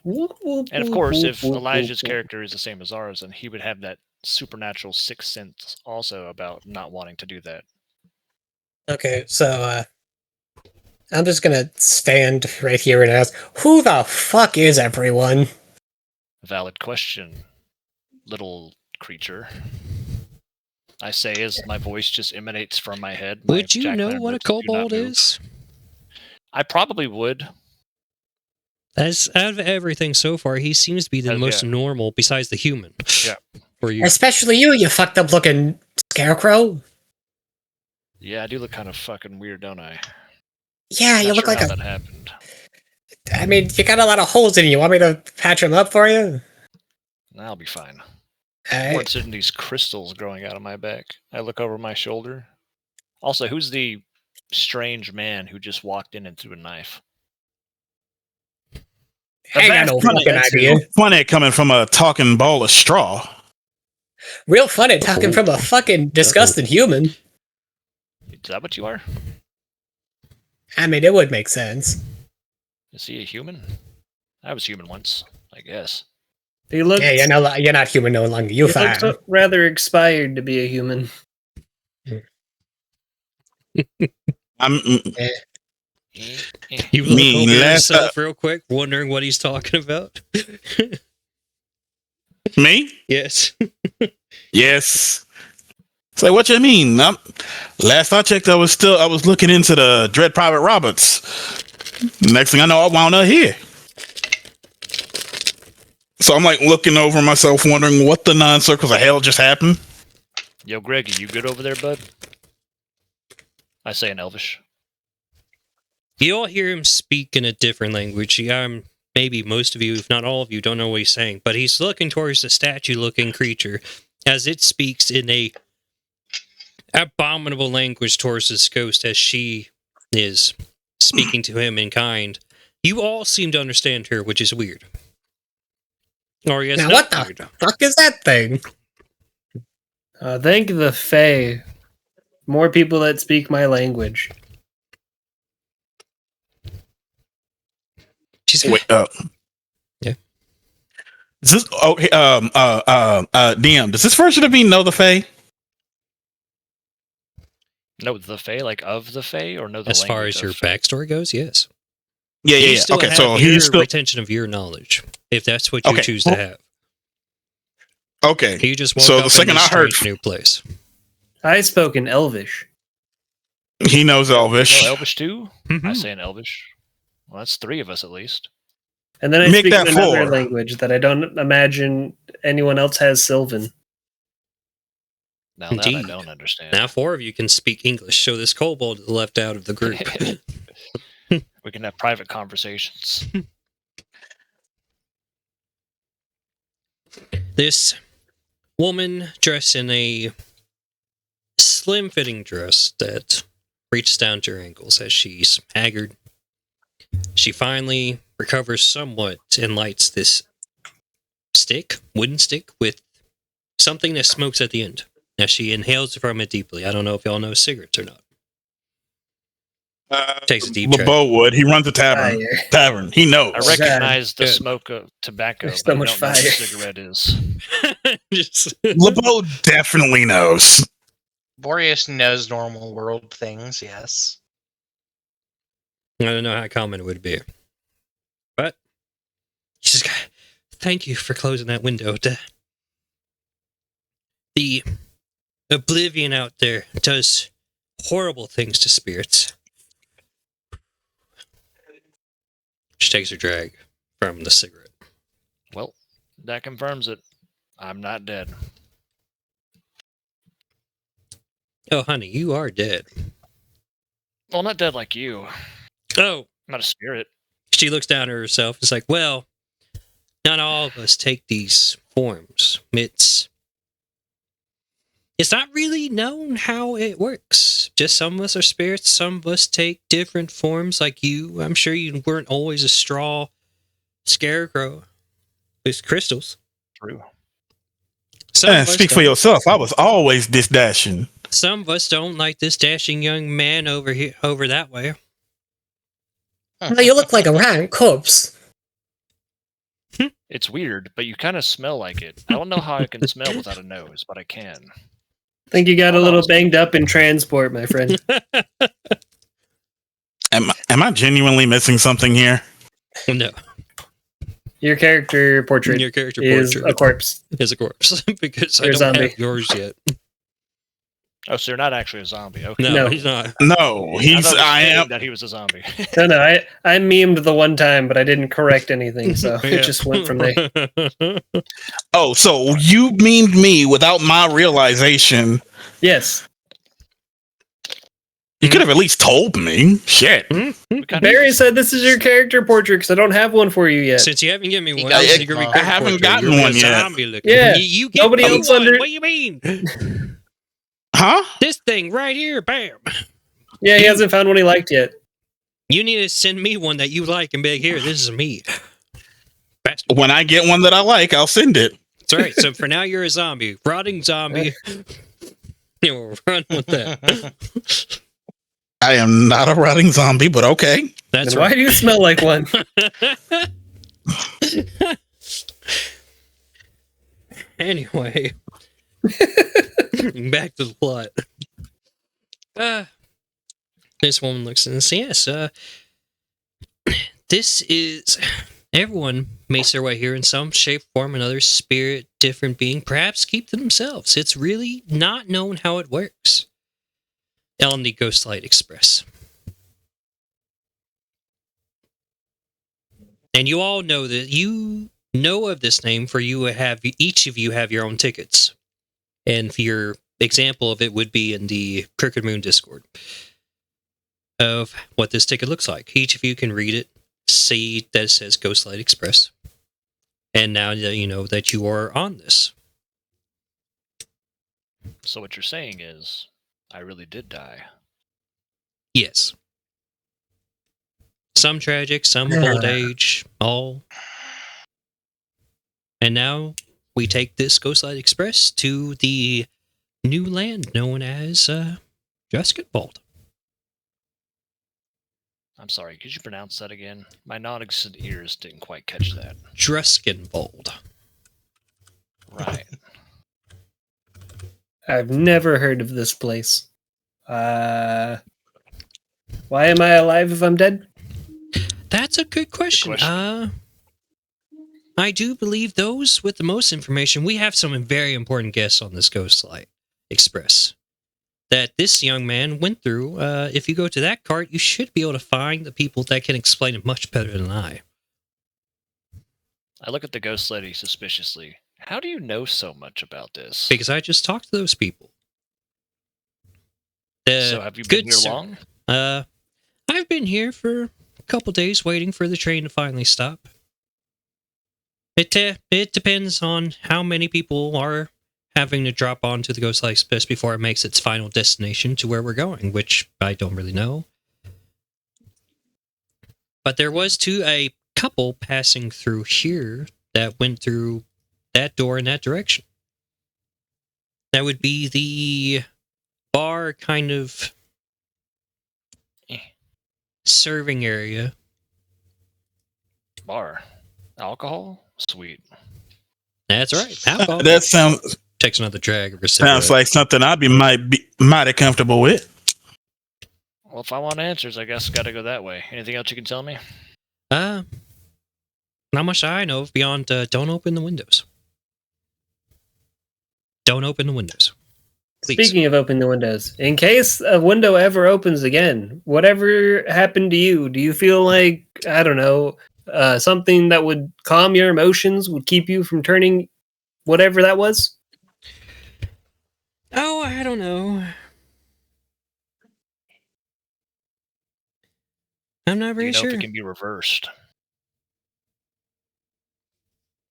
And of course, if Elijah's character is the same as ours, then he would have that supernatural sixth sense also about not wanting to do that. Okay, so I'm just gonna stand right here and ask, who the fuck is everyone? Valid question, little creature. I say as my voice just emanates from my head. my would you know jack-o'-lantern what a lips do not kobold move. is? I probably would. As out of everything so far, he seems to be the most Yeah. normal besides the human. Yeah. For you. Especially you fucked up looking scarecrow. Yeah, I do look kind of fucking weird, don't I? Yeah, you Not look sure like how a. that happened. I mean, you got a lot of holes in you. Want me to patch them up for you? I'll be fine. Alright. What's in these crystals growing out of my back? I look over my shoulder. Also, who's the strange man who just walked in and threw a knife? I ain't got no fucking idea. Funny coming from a talking ball of straw. Real funny talking from a fucking disgusting human. Is that what you are? I mean, it would make sense. Is he a human? I was human once, I guess. He looks, Yeah, you're not human no longer. You he fine. looks rather expired to be a human. I'm You look mean, over last yourself real quick, wondering what he's talking about. me. Yes. Yes. It's like, what you mean? Last I checked, I was looking into the Dread Private Roberts. Next thing I know, I wound up here. So I'm like looking over myself, wondering what the 9 circles of hell just happened. Yo, Greg, are you good over there, bud? I say in Elvish. You all hear him speak in a different language. Maybe most of you, if not all of you, don't know what he's saying, but he's looking towards the statue-looking creature as it speaks in a abominable language towards this ghost as she is speaking to him in kind. You all seem to understand her, which is weird. Or yes, Now, not what the weird. fuck is that thing? Thank the Fae. More people that speak my language. She's Wait, Yeah. Is this okay? DM. Does this version of me know the Fae? No, the Fae, like of the Fae, or no the as far language as of your Fae? backstory goes, yes. Yeah, You still Okay, have so your he's still retention of your knowledge, if that's what you Okay. choose to have. okay. You just woke So up the second in this I heard, strange new place. I spoke in Elvish. he knows Elvish. No Elvish too? I Mhm. say in Elvish. Well, that's 3 of us at least. And then I Make speak that in another 4. language that I don't imagine anyone else has Sylvan. Now that I Indeed. don't understand. Now 4 of you can speak English, so this kobold is left out of the group. We can have private conversations. This woman dressed in a slim-fitting dress that reaches down to her ankles as she's haggard. She finally recovers somewhat and lights this wooden stick, with something that smokes at the end. Now she inhales from it deeply. I don't know if y'all know cigarettes or not. Takes a deep drag. LeBeau would. He runs a tavern. Fire. Tavern. He knows. I recognize the Good. smoke of tobacco, There's but so I much don't know what fire. a cigarette is. Just- LeBeau definitely knows. Boreas knows normal world things, yes. I don't know how common it would be. But she's got, thank you for closing that window. The oblivion out there does horrible things to spirits. She takes her drag from the cigarette. Well, that confirms it. I'm not dead. Oh, honey, you are dead. Well, not dead like you. Oh, I'm not a spirit. she looks down at herself. It's like, well, not all of us take these forms. It's not really known how it works. Just some of us are spirits. Some of us take different forms like you. I'm sure you weren't always a straw scarecrow with crystals. True. Some of us Speak for don't. yourself. I was always this dashing. Some of us don't like this dashing young man over that way. No, you look like a rotten corpse. It's weird, but you kind of smell like it. I don't know how I can smell without a nose, but I can. I think you got a little banged up in transport, my friend. Am I genuinely missing something here? No, Your character portrait your character is portrait a corpse. is a corpse because You're I a don't zombie. have yours yet. Oh, so you're not actually a zombie. Okay. No, No. he's not. No, I am. that he was a zombie. No, I memed the one time, but I didn't correct anything, so it just went from there. Oh, so you memed me without my realization. Yes. You could have at least told me. Shit. We kinda- Barry said this is your character portrait because I don't have one for you yet. Since you haven't given me He one, got else, it. you give me I character haven't portrait. gotten You're one a yet. zombie looking. Yeah. You get Nobody me else one. under- What do you mean? Huh? This thing right here, bam. Yeah, he hasn't found one he liked yet. You need to send me one that you like and be like, here, this is me. Bastard. When I get one that I like, I'll send it. That's right. So for now, you're a zombie. Rotting zombie. You'll run with that. I am not a rotting zombie, but okay. That's Then why right. do you smell like one? Anyway. Back to the plot. This woman looks and says, yes, this is... Everyone makes their way here in some shape, form, another spirit, different being, perhaps keep to themselves. It's really not known how it works. Elm the Ghostlight Express. And you all know that you know of this name, for each of you have your own tickets. And your example of it would be in the Crooked Moon Discord. of what this ticket looks like. Each of you can read it, see that it says Ghostlight Express. And now that you know that you are on this. So what you're saying is, I really did die. Yes. Some tragic, some of old age, all. And now we take this Ghostlight Express to the new land known as Dreskenwald. I'm sorry, could you pronounce that again? My non-existent ears didn't quite catch that. Dreskenwald. Right. I've never heard of this place. Why am I alive if I'm dead? That's a good question. I do believe those with the most information, we have some very important guests on this Ghostlight Express that this young man went through. If you go to that cart, you should be able to find the people that can explain it much better than I. I look at the ghost lady suspiciously. How do you know so much about this? Because I just talked to those people. So have you been here long? I've been here for a couple days waiting for the train to finally stop. It depends on how many people are having to drop onto the Ghostlight Express before it makes its final destination to where we're going, which I don't really know. But there was a couple passing through here that went through that door in that direction. That would be the bar kind of serving area. Bar. Alcohol? Sweet. That's right. Alcohol. That sounds Takes another drag of a cigarette. sounds like something I'd be mighty comfortable with. Well, if I want answers, I guess gotta go that way. Anything else you can tell me? Not much I know of beyond don't open the windows. Don't open the windows. Please. Speaking of open the windows, in case a window ever opens again, whatever happened to you, do you feel like, I don't know, something that would calm your emotions, would keep you from turning whatever that was? Oh, I don't know. I'm not Do very you know sure. if it can be reversed?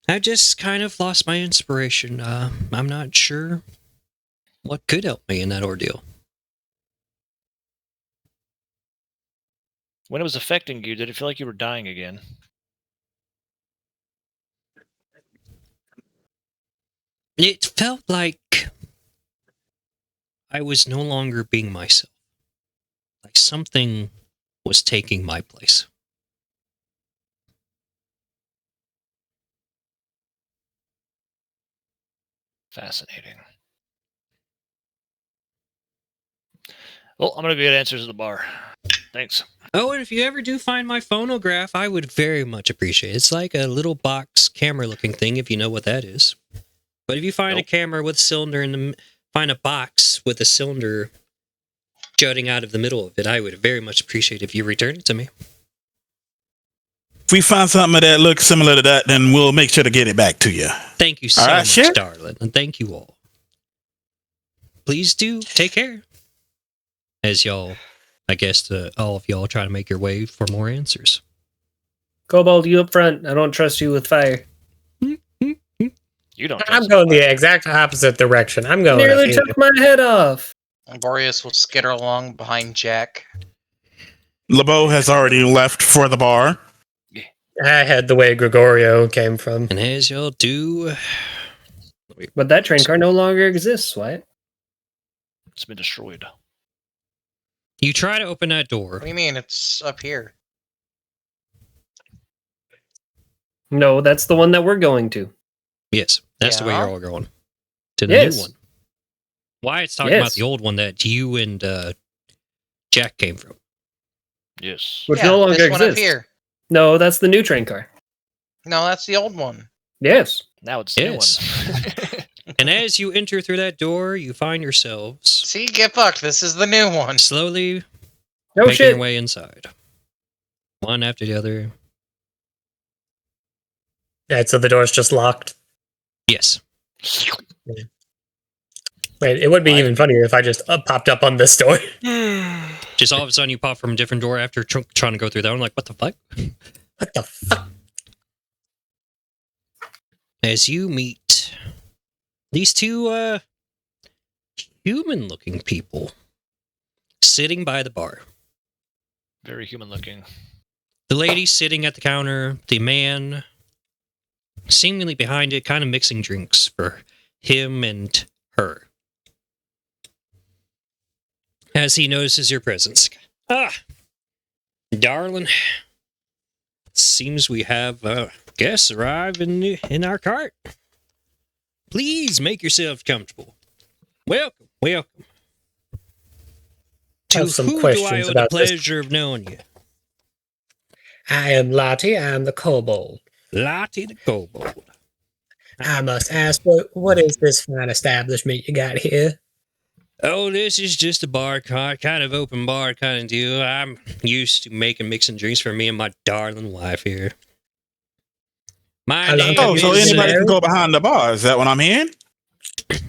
I've just kind of lost my inspiration. I'm not sure what could help me in that ordeal. When it was affecting you, did it feel like you were dying again? It felt like I was no longer being myself. Like something was taking my place. Fascinating. Well, I'm gonna get answers at the bar. Thanks. Oh, and if you ever do find my phonograph, I would very much appreciate it. It's like a little box camera looking thing, if you know what that is. But if you find a camera with a cylinder in the, find a box with a cylinder jutting out of the middle of it, I would very much appreciate if you return it to me. If we find something that looks similar to that, then we'll make sure to get it back to you. Thank you so All right, much, Sheriff. darling, and thank you all. Please do take care. As y'all, I guess all of y'all try to make your way for more answers. Cobalt, you up front. I don't trust you with fire. You don't. I'm trust going me. the exact opposite direction. I'm going. Nearly up took my head off. Boreas will skitter along behind Jack. LeBeau has already left for the bar. I head the way Gregorio came from. And as y'all do, But that train car no longer exists, Wyatt. It's been destroyed. you try to open that door. What do you mean? It's up here. No, that's the one that we're going to. Yes, that's the way Yeah. you're all going. To the Yes. new one. Wyatt's talking about Yes. the old one that you and Jack came from. Yes. Which yeah, no longer this one up exists. here. No, that's the new train car. No, that's the old one. Yes. Now it's the new Yes. one. And as you enter through that door, you find yourselves See, get fucked. This is the new one. slowly No making shit. your way inside. One after the other. Right, so the door's just locked. Yes. Wait, it would be even funnier if I just popped up on this door. Just all of a sudden you pop from a different door after trying to go through that one. Like, what the fuck? What the fuck? As you meet these two human-looking people sitting by the bar. Very human looking. The lady sitting at the counter, the man seemingly behind it, kind of mixing drinks for him and her. As he notices your presence. Ah, darling. Seems we have guests arrive in our cart. Please make yourselves comfortable. Welcome, welcome. I To have some who do questions I owe the about this. pleasure of knowing you? I am Lottie. I am the kobold. Lottie the Kobold. I must ask, what is this fine establishment you got here? Oh, this is just a bar cart, kind of open bar kind of deal. I'm used to mixing drinks for me and my darling wife here. My How long name have Oh, you so been is... anybody can married? go behind the bar. Is that what I'm hearing?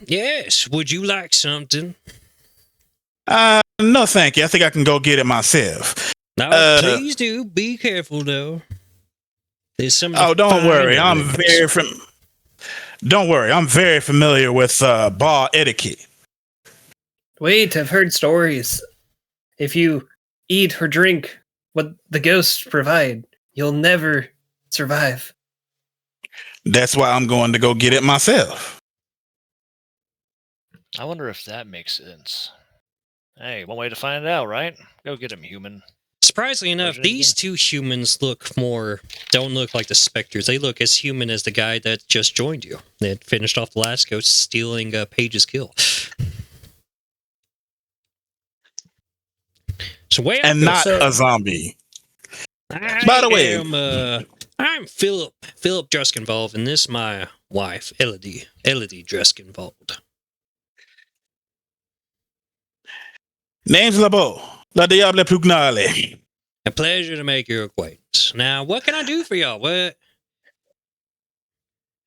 Yes, would you like something? No, thank you. I think I can go get it myself. No, please do. Be careful, though. There's some. Oh, don't worry. I'm very. Don't worry. I'm very familiar with bar etiquette. Wait, I've heard stories. If you eat or drink what the ghosts provide, you'll never survive. That's why I'm going to go get it myself. I wonder if that makes sense. Hey, one way to find out, right? Go get him, human. Surprisingly enough, Version these two humans don't look like the specters. They look as human as the guy that just joined you. That finished off the last ghost stealing Paige's kill. So And not a zombie. By the way, I'm Philip Dreskenwald, and this is my wife, Elodie Dreskenwald. Name's Labo. La Diable Pugnale. A pleasure to make your acquaintance. Now, what can I do for y'all?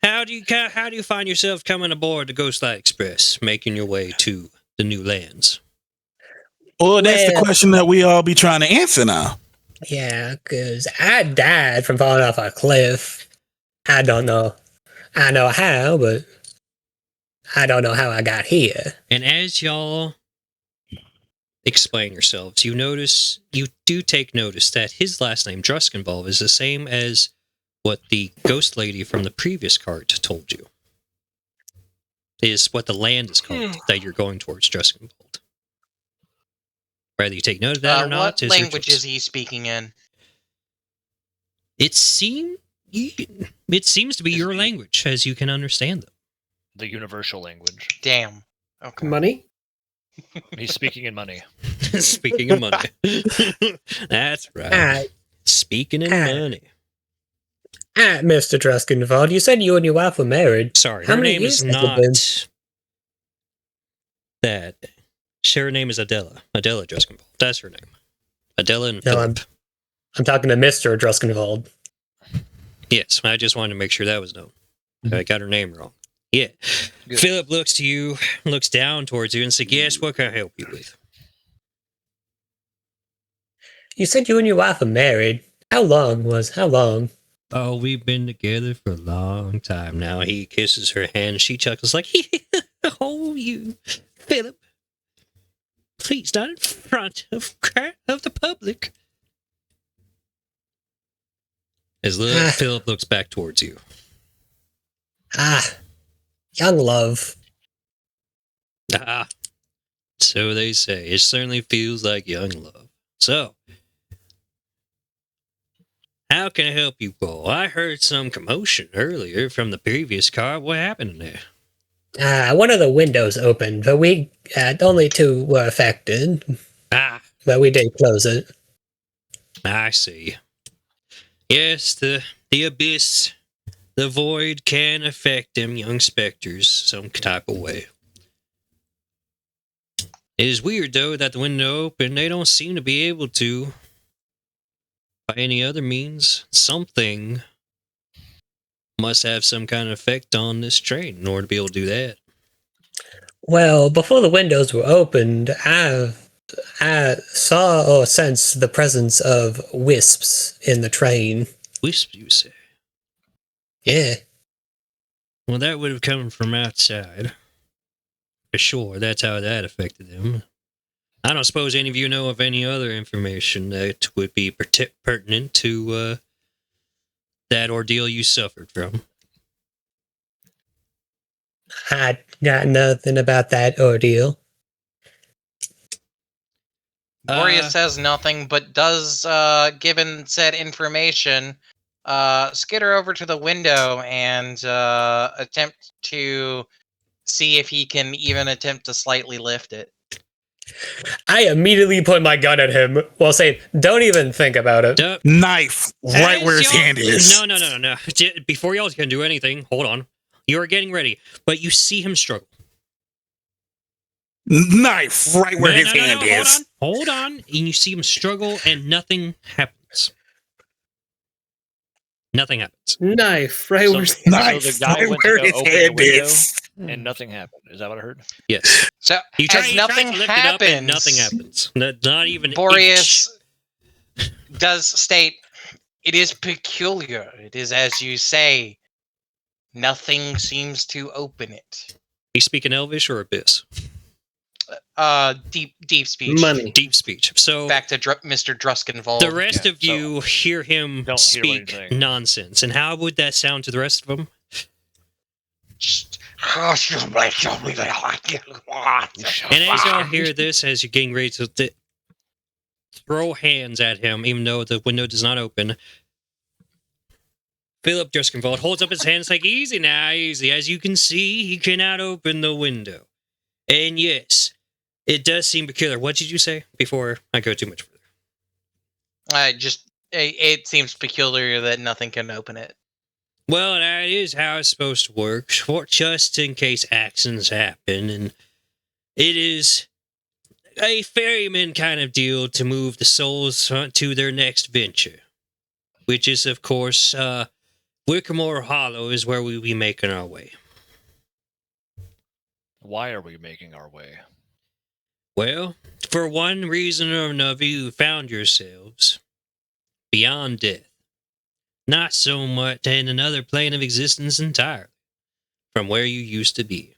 How do you find yourself coming aboard the Ghostlight Express, making your way to the new lands? Well, that's the Well- question that we all be trying to answer now. Yeah, because I died from falling off a cliff. I don't know. I know how, but I don't know how I got here. And as y'all explain yourselves, you do take notice that his last name, Druskenwald, is the same as what the ghost lady from the previous cart told you. Is what the land is called that you're going towards, Druskenwald. Whether you take note of that or not, What is your language choice. is he speaking in? It seems to be your language, as you can understand them. The universal language. Damn. Okay. Money? He's speaking in money. Speaking of money. That's right. Alright, Speaking of money. Mr. Druskenwald, you said you and your wife were married. Sorry, How her many name is years has it not been? that. Her name is Adela. Adela Druskenwald. That's her name. Adela and No, Philip. I'm talking to Mr. Druskenwald. Yes, I just wanted to make sure that was known. I got her name wrong. Yeah. Good. Philip looks to you, looks down towards you, and says, "Yes, what can I help you with?" You said you and your wife were married. How long? Oh, we've been together for a long time now. He kisses her hand. She chuckles like, "Oh, you, Philip. Please, not in front of the public." As Philip looks back towards you. Young love. Ah, so they say. It certainly feels like young love. So, how can I help you, Paul? I heard some commotion earlier from the previous car. What happened in there? One of the windows opened, but we only two were affected. But we did close it. I see. Yes, the abyss, the void can affect them young specters some type of way. It is weird, though, that the window opened. They don't seem to be able to, by any other means. Something must have some kind of effect on this train in order to be able to do that. Well, before the windows were opened, I saw or sensed the presence of wisps in the train. Wisp, you say? Yeah. Well, that would have come from outside. For sure, that's how that affected them. I don't suppose any of you know of any other information that would be pertinent to that ordeal you suffered from. I got nothing about that ordeal. Boreas says nothing, but does, given said information, skitter over to the window and attempt to see if he can even attempt to slightly lift it. I immediately point my gun at him while saying, "Don't even think about it." Knife right As where his y'all- hand is. No. Before y'all can do anything, hold on. You are getting ready, but you see him struggle. Knife right where his hand is. Hold on. And you see him struggle, and nothing happens. Nothing happens. Knife, right? So- where So Knife the guy right went to where go his open the hand window, is. and nothing happened. Is that what I heard? Yes. So He as nothing tries to lift it up, and happens, nothing happens. Not even an Boreas inch. does state, "It is peculiar. It is as you say. Nothing seems to open it." He's speaking Elvish or Abyss? Deep speech. money. Deep speech. So Back to Mr. Druskenvold. the rest Yeah, of you hear him don't hear what he's speak saying. nonsense. And how would that sound to the rest of them? And as y'all hear this, as you're getting ready to throw hands at him, even though the window does not open, Philip Druskenvold holds up his hands like, easy now, easy. As you can see, he cannot open the window. And yes, it does seem peculiar. What did you say before I go too much further? It seems peculiar that nothing can open it. Well, that is how it's supposed to work, for just in case accidents happen, and it is a ferryman kind of deal to move the souls to their next venture, which is, of course, Wickermore Hollow is where we'll be making our way. Why are we making our way? Well, for one reason or another, you found yourselves beyond death. Not so much in another plane of existence entirely, from where you used to be.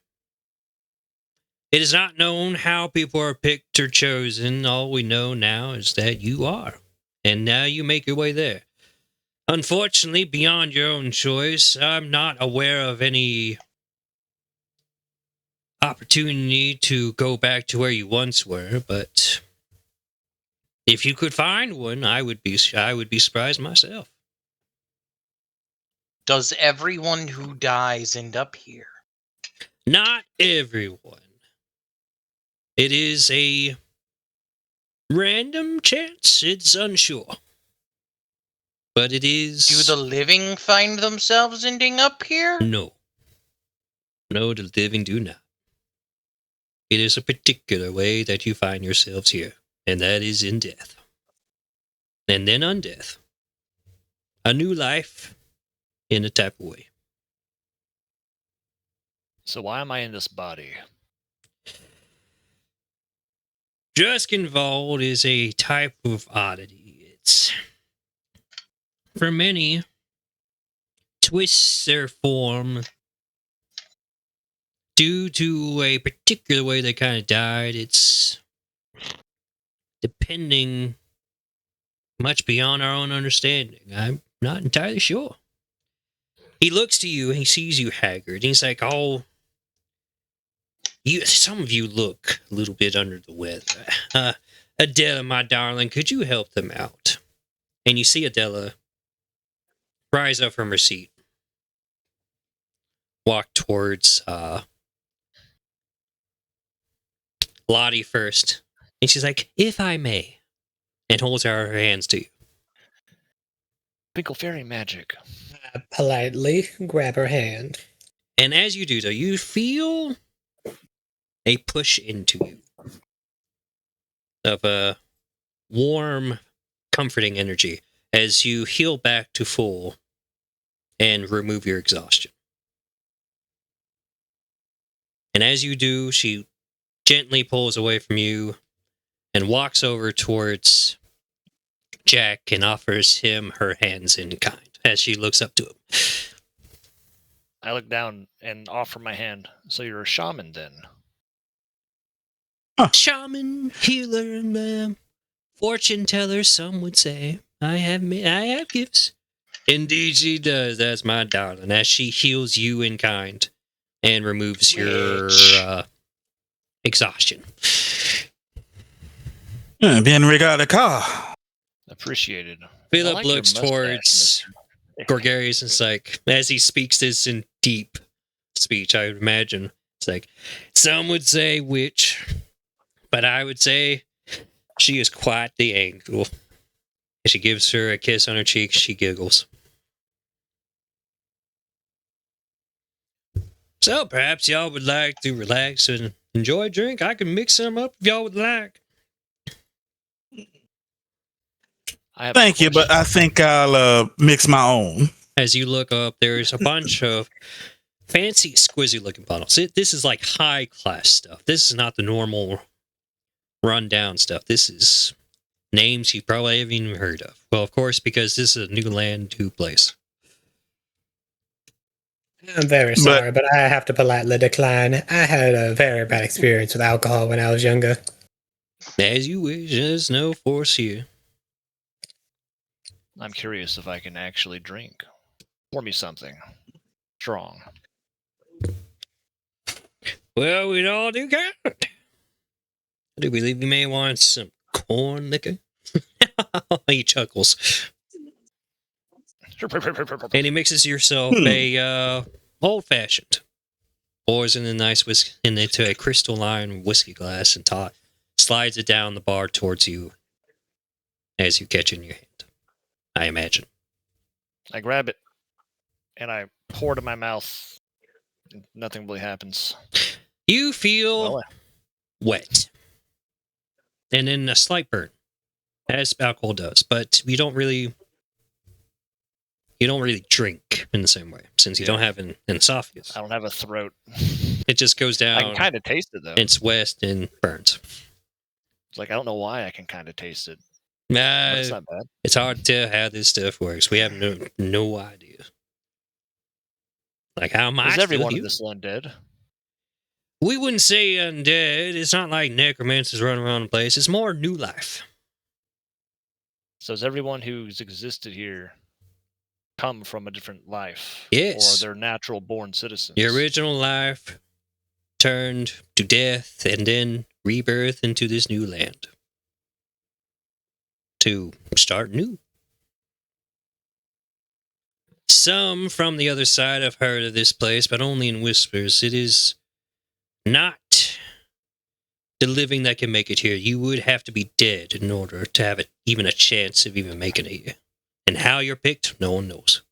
It is not known how people are picked or chosen. All we know now is that you are. And now you make your way there. Unfortunately, beyond your own choice, I'm not aware of any opportunity to go back to where you once were, but if you could find one, I would be surprised myself. Does everyone who dies end up here? Not everyone. It is a random chance. It's unsure. But it is... Do the living find themselves ending up here? No. No, the living do not. It is a particular way that you find yourselves here, and that is in death. And then undeath. A new life in a type of way. So why am I in this body? Druskenvold is a type of oddity. It's, for many, twists their form due to a particular way they kind of died. It's depending much beyond our own understanding. I'm not entirely sure. He looks to you and he sees you haggard. And he's like, oh, some of you look a little bit under the weather. Adela, my darling, could you help them out? And you see Adela rise up from her seat, walk towards Lottie first. And she's like, if I may, and holds out her hands to you. Twinkle fairy magic. I politely grab her hand. And as you do so, you feel a push into you of a warm, comforting energy as you heal back to full and remove your exhaustion. And as you do, she gently pulls away from you and walks over towards Jack and offers him her hands in kind as she looks up to him. I look down and offer my hand. So you're a shaman then? Shaman, healer, and fortune teller, some would say. I have gifts. Indeed, she does. That's my darling. As she heals you in kind and removes your exhaustion. Bien regarded car. Appreciated. Philip I like your looks mustache, towards Mr. Gorgarius and it's like, as he speaks this in deep speech, I would imagine. It's like, some would say witch, but I would say she is quite the angel. As she gives her a kiss on her cheek, she giggles. So perhaps y'all would like to relax and enjoy a drink. I can mix some up if y'all would like. Thank you, but I think I'll mix my own. As you look up, there's a bunch of fancy, exquisite looking bottles. This is like high class stuff. This is not the normal rundown stuff. This is names you probably haven't even heard of. Well, of course, because this is a new land, new place. I'm very sorry, but I have to politely decline. I had a very bad experience with alcohol when I was younger. As you wish, there's no force here. I'm curious if I can actually drink. Pour me something strong. Well, we'd all do good. I do believe you may want some corn liquor. He chuckles. And he mixes yourself a old-fashioned. Pours in a nice whiskey into a crystalline whiskey glass and slides it down the bar towards you as you catch it in your hand. I imagine. I grab it and I pour it in my mouth. Nothing really happens. You feel wet. And then a slight burn, as alcohol does, but you don't really drink in the same way, since you don't have an esophagus. I don't have a throat. It just goes down. I can kind of taste it, though. It's west and burns. It's like, I don't know why I can kind of taste it. But it's not bad. It's hard to tell how this stuff works. We have no idea. Like, how am I Is everyone in human? this land dead? We wouldn't say undead. It's not like necromancers running around the place. It's more new life. So is everyone who's existed here come from a different life? Yes. Or they're natural born citizens? Your original life turned to death and then rebirth into this new land. To start new. Some from the other side have heard of this place, but only in whispers. It is not the living that can make it here. You would have to be dead in order to have even a chance of even making it here. And how you're picked, no one knows.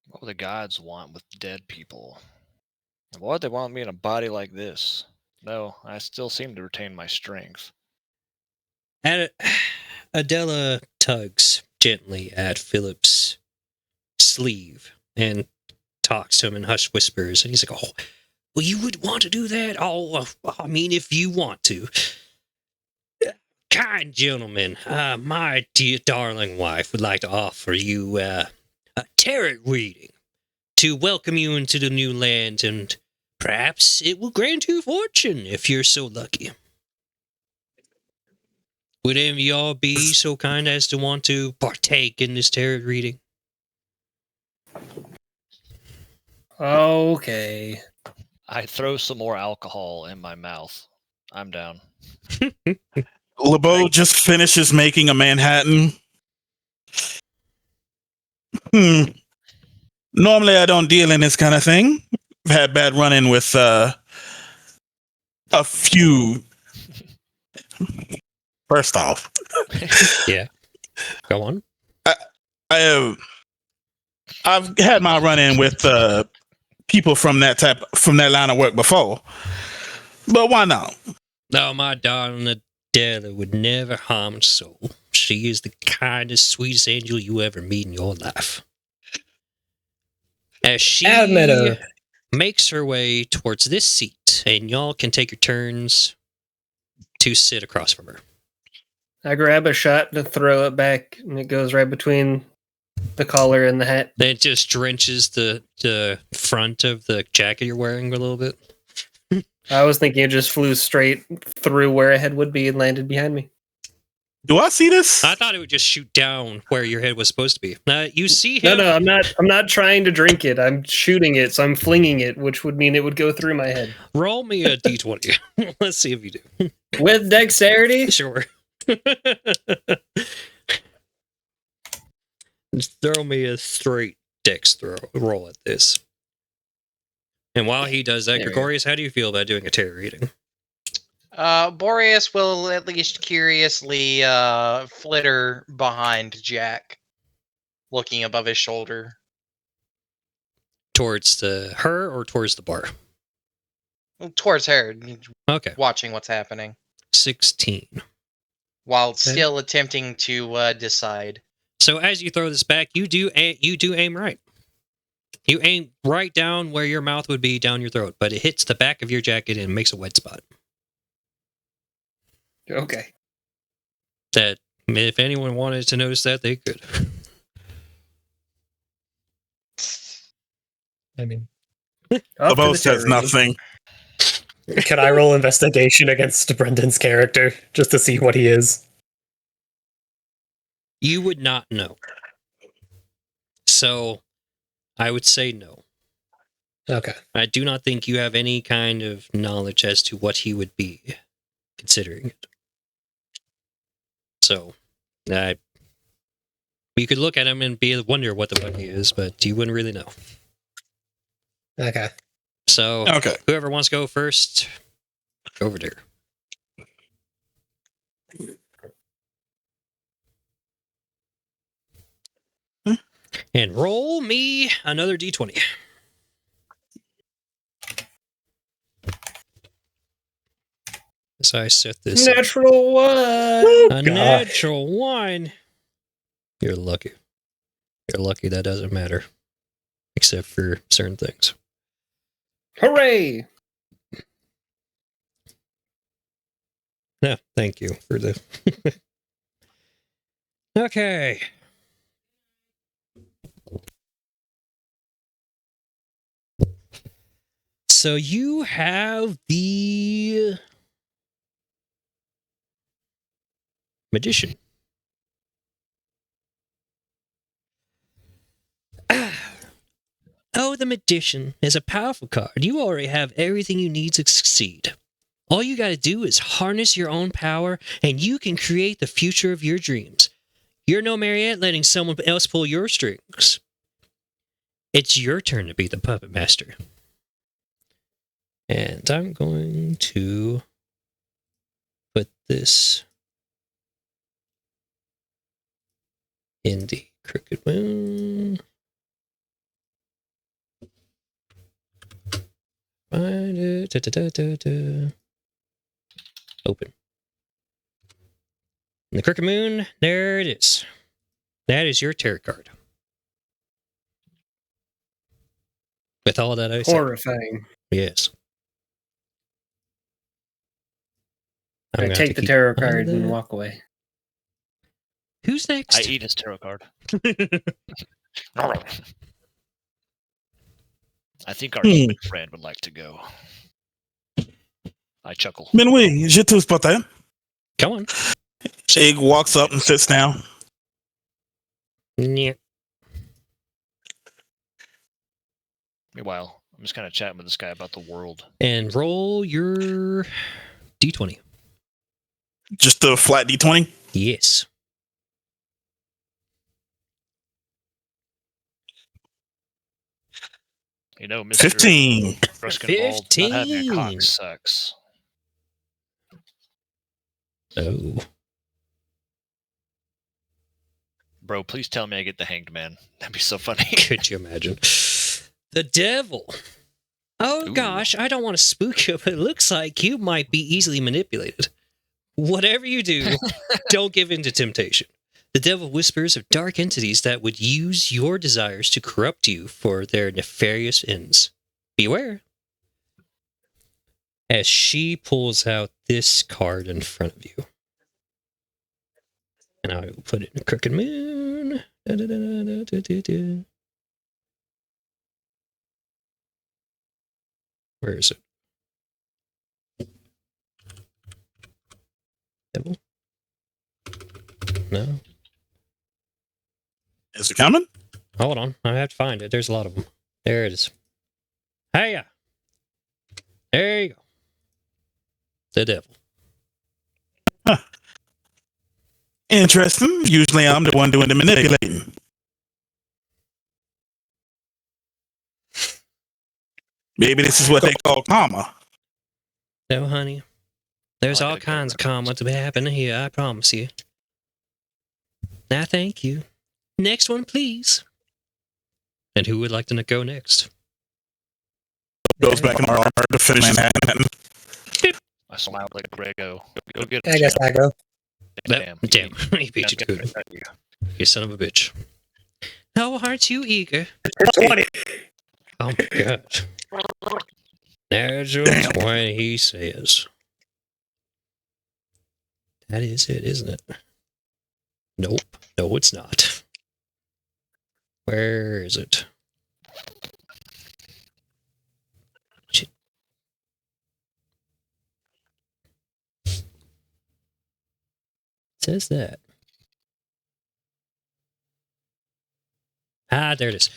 What would the gods want with dead people? And why would they want me in a body like this? No, I still seem to retain my strength. Adela tugs gently at Philip's sleeve and talks to him in hushed whispers. And he's like, oh, well, you would want to do that? Oh, I mean, if you want to. Kind gentlemen, my dear darling wife would like to offer you a tarot reading to welcome you into the new land, and perhaps it will grant you fortune if you're so lucky. Would any of y'all be so kind as to want to partake in this tarot reading? Okay. I throw some more alcohol in my mouth. I'm down. LeBeau just finishes making a Manhattan. Normally, I don't deal in this kind of thing. I've had bad run-in with a few. First off, Yeah, go on. I've had my run-in with people from that line of work before, but why not? No, my darling Adela would never harm a soul. She is the kindest, sweetest angel you ever meet in your life. As she makes her way towards this seat, and y'all can take your turns to sit across from her. I grab a shot to throw it back, and it goes right between the collar and the hat. Then it just drenches the front of the jacket you're wearing a little bit. I was thinking it just flew straight through where a head would be and landed behind me. Do I see this? I thought it would just shoot down where your head was supposed to be. You see No, him. no, I'm not trying to drink it. I'm shooting it, so I'm flinging it, which would mean it would go through my head. Roll me a d20. Let's see if you do. With dexterity? Sure. Just throw me a straight dex roll at this. And while he does that, There we go. Gregorius, how do you feel about doing a terror reading? Boreas will at least curiously flitter behind Jack, looking above his shoulder. Towards her or towards the bar? Towards her, Okay. watching what's happening, 16. while still attempting to decide. So as you throw this back, you do aim right. You aim right down where your mouth would be, down your throat, but it hits the back of your jacket and makes a wet spot. Okay. That, if anyone wanted to notice that, they could. I mean, Up The to bow the says terror nothing. can I roll investigation against Brendan's character just to see what he is? You would not know. So, I would say no. Okay. I do not think you have any kind of knowledge as to what he would be, considering it. So, you could look at him and wonder what the fuck he is, but you wouldn't really know. Okay. So, Okay. whoever wants to go first, go over there. And roll me another d20. As I set this up. Natural one. A gosh. natural one. You're lucky. You're lucky that doesn't matter. Except for certain things. Hooray! Yeah, thank you for the... Okay. So you have the magician. Oh, the magician is a powerful card. You already have everything you need to succeed. All you got to do is harness your own power, and you can create the future of your dreams. You're no marionette letting someone else pull your strings. It's your turn to be the puppet master. And I'm going to put this in the crooked moon. Find it. Open. And the crooked moon, there it is. That is your tarot card. With all that I said. Horrifying. Yes. I'm I gonna have take to the keep tarot all card and that. walk away. Who's next? I eat his tarot card. I think our human friend would like to go. I chuckle. Ben oui, j'ai tout spoté. Come on. Shig walks up and sits down. Yeah. Meanwhile, I'm just kind of chatting with this guy about the world. And roll your d20. Just a flat D20. Yes. You know, Mr. 15. Ruskenwald, not having a 15. cock sucks. Oh. Bro, please tell me I get the hanged man. That'd be so funny. Could you imagine? The devil. Oh Ooh. gosh, I don't want to spook you, but it looks like you might be easily manipulated. Whatever you do, don't give in to temptation. The devil whispers of dark entities that would use your desires to corrupt you for their nefarious ends. Beware. as she pulls out this card in front of you. And I will put it in Crooked Moon. Da-da-da-da-da-da-da. Where is it? Devil? No. Is it coming? Hold on. I have to find it. There's a lot of them. There it is. Hey! There you go. The devil. Interesting. Usually I'm the one doing the manipulating. Maybe this is what they call karma. No, honey. There's I all like the kinds of cover. karma to be happening here, I promise you. Now, thank you. Next one, please. And who would like to go next? Goes back in our armor to finish Manhattan. I smiled like Grego. Go get I guess I go. Damn. He beat you to it. You son of a bitch. Oh, aren't you eager? 20. Oh my god. There's just what he says. That is it, isn't it? Nope. No, it's not. Where is it? Shit. It says that. Ah, there it is.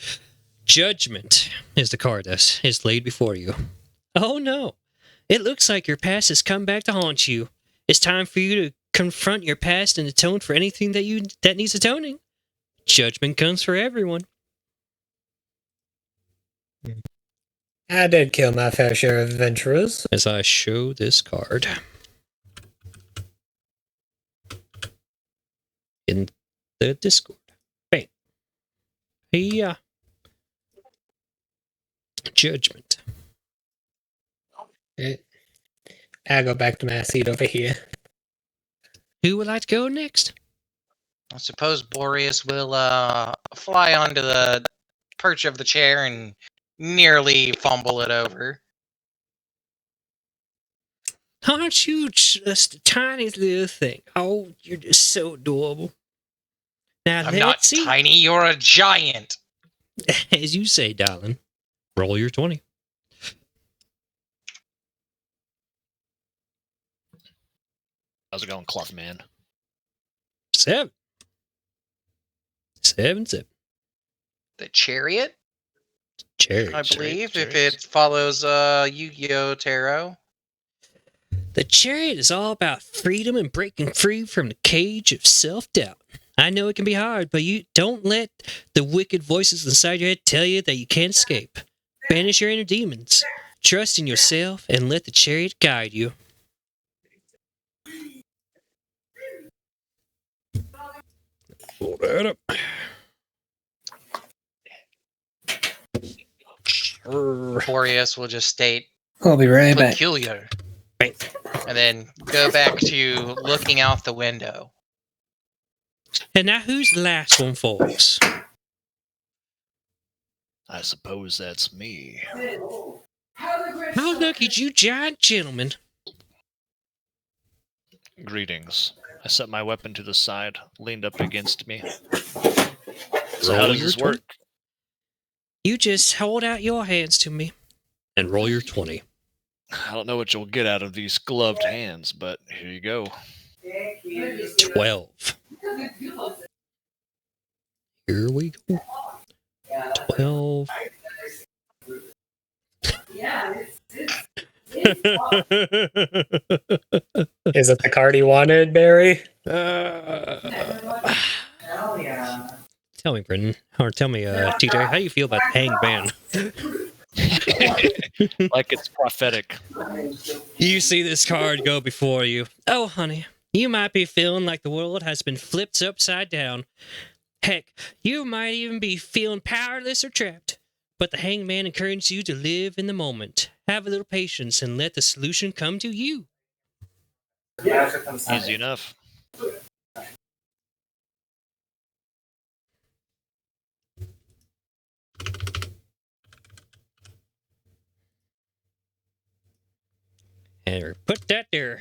Judgment is the card that is laid before you. Oh no. It looks like your past has come back to haunt you. It's time for you to confront your past and atone for anything that needs atoning. Judgment comes for everyone. I did kill my fair share of adventurers. As I show this card in the Discord. Bang. Yeah. Judgment. I go back to my seat over here. Who would like to go next? I suppose Boreas will fly onto the perch of the chair and nearly fumble it over. Aren't you just a tiny little thing? Oh, you're just so adorable. Now I'm not let's see. tiny, you're a giant. As you say, darling. Roll your 20. How's it going, Cloth Man? 7. 7. The chariot, Cherry. I believe, if chariots. it follows Yu-Gi-Oh! Tarot. The chariot is all about freedom and breaking free from the cage of self-doubt. I know it can be hard, but you don't let the wicked voices inside your head tell you that you can't escape. Banish your inner demons. Trust in yourself and let the chariot guide you. Pull that up. Boreas will just state I'll be right back. peculiar, Bang. and then go back to looking out the window. And now who's the last one, folks? I suppose that's me. Oh, look at you, giant gentlemen. Greetings. I set my weapon to the side, leaned up against me. So Roll how does your this 20. work? You just hold out your hands to me and roll your 20. I don't know what you'll get out of these gloved hands, but here you go. 12. Here we go. 12. Is it the card he wanted, Barry? Tell me, Brendan, or tell me, TJ, how you feel about the hanged man? Like it's prophetic. You see this card go before you. Oh, honey, you might be feeling like the world has been flipped upside down. Heck, you might even be feeling powerless or trapped. But the hanged man encourages you to live in the moment. Have a little patience and let the solution come to you. Easy enough. And put that there.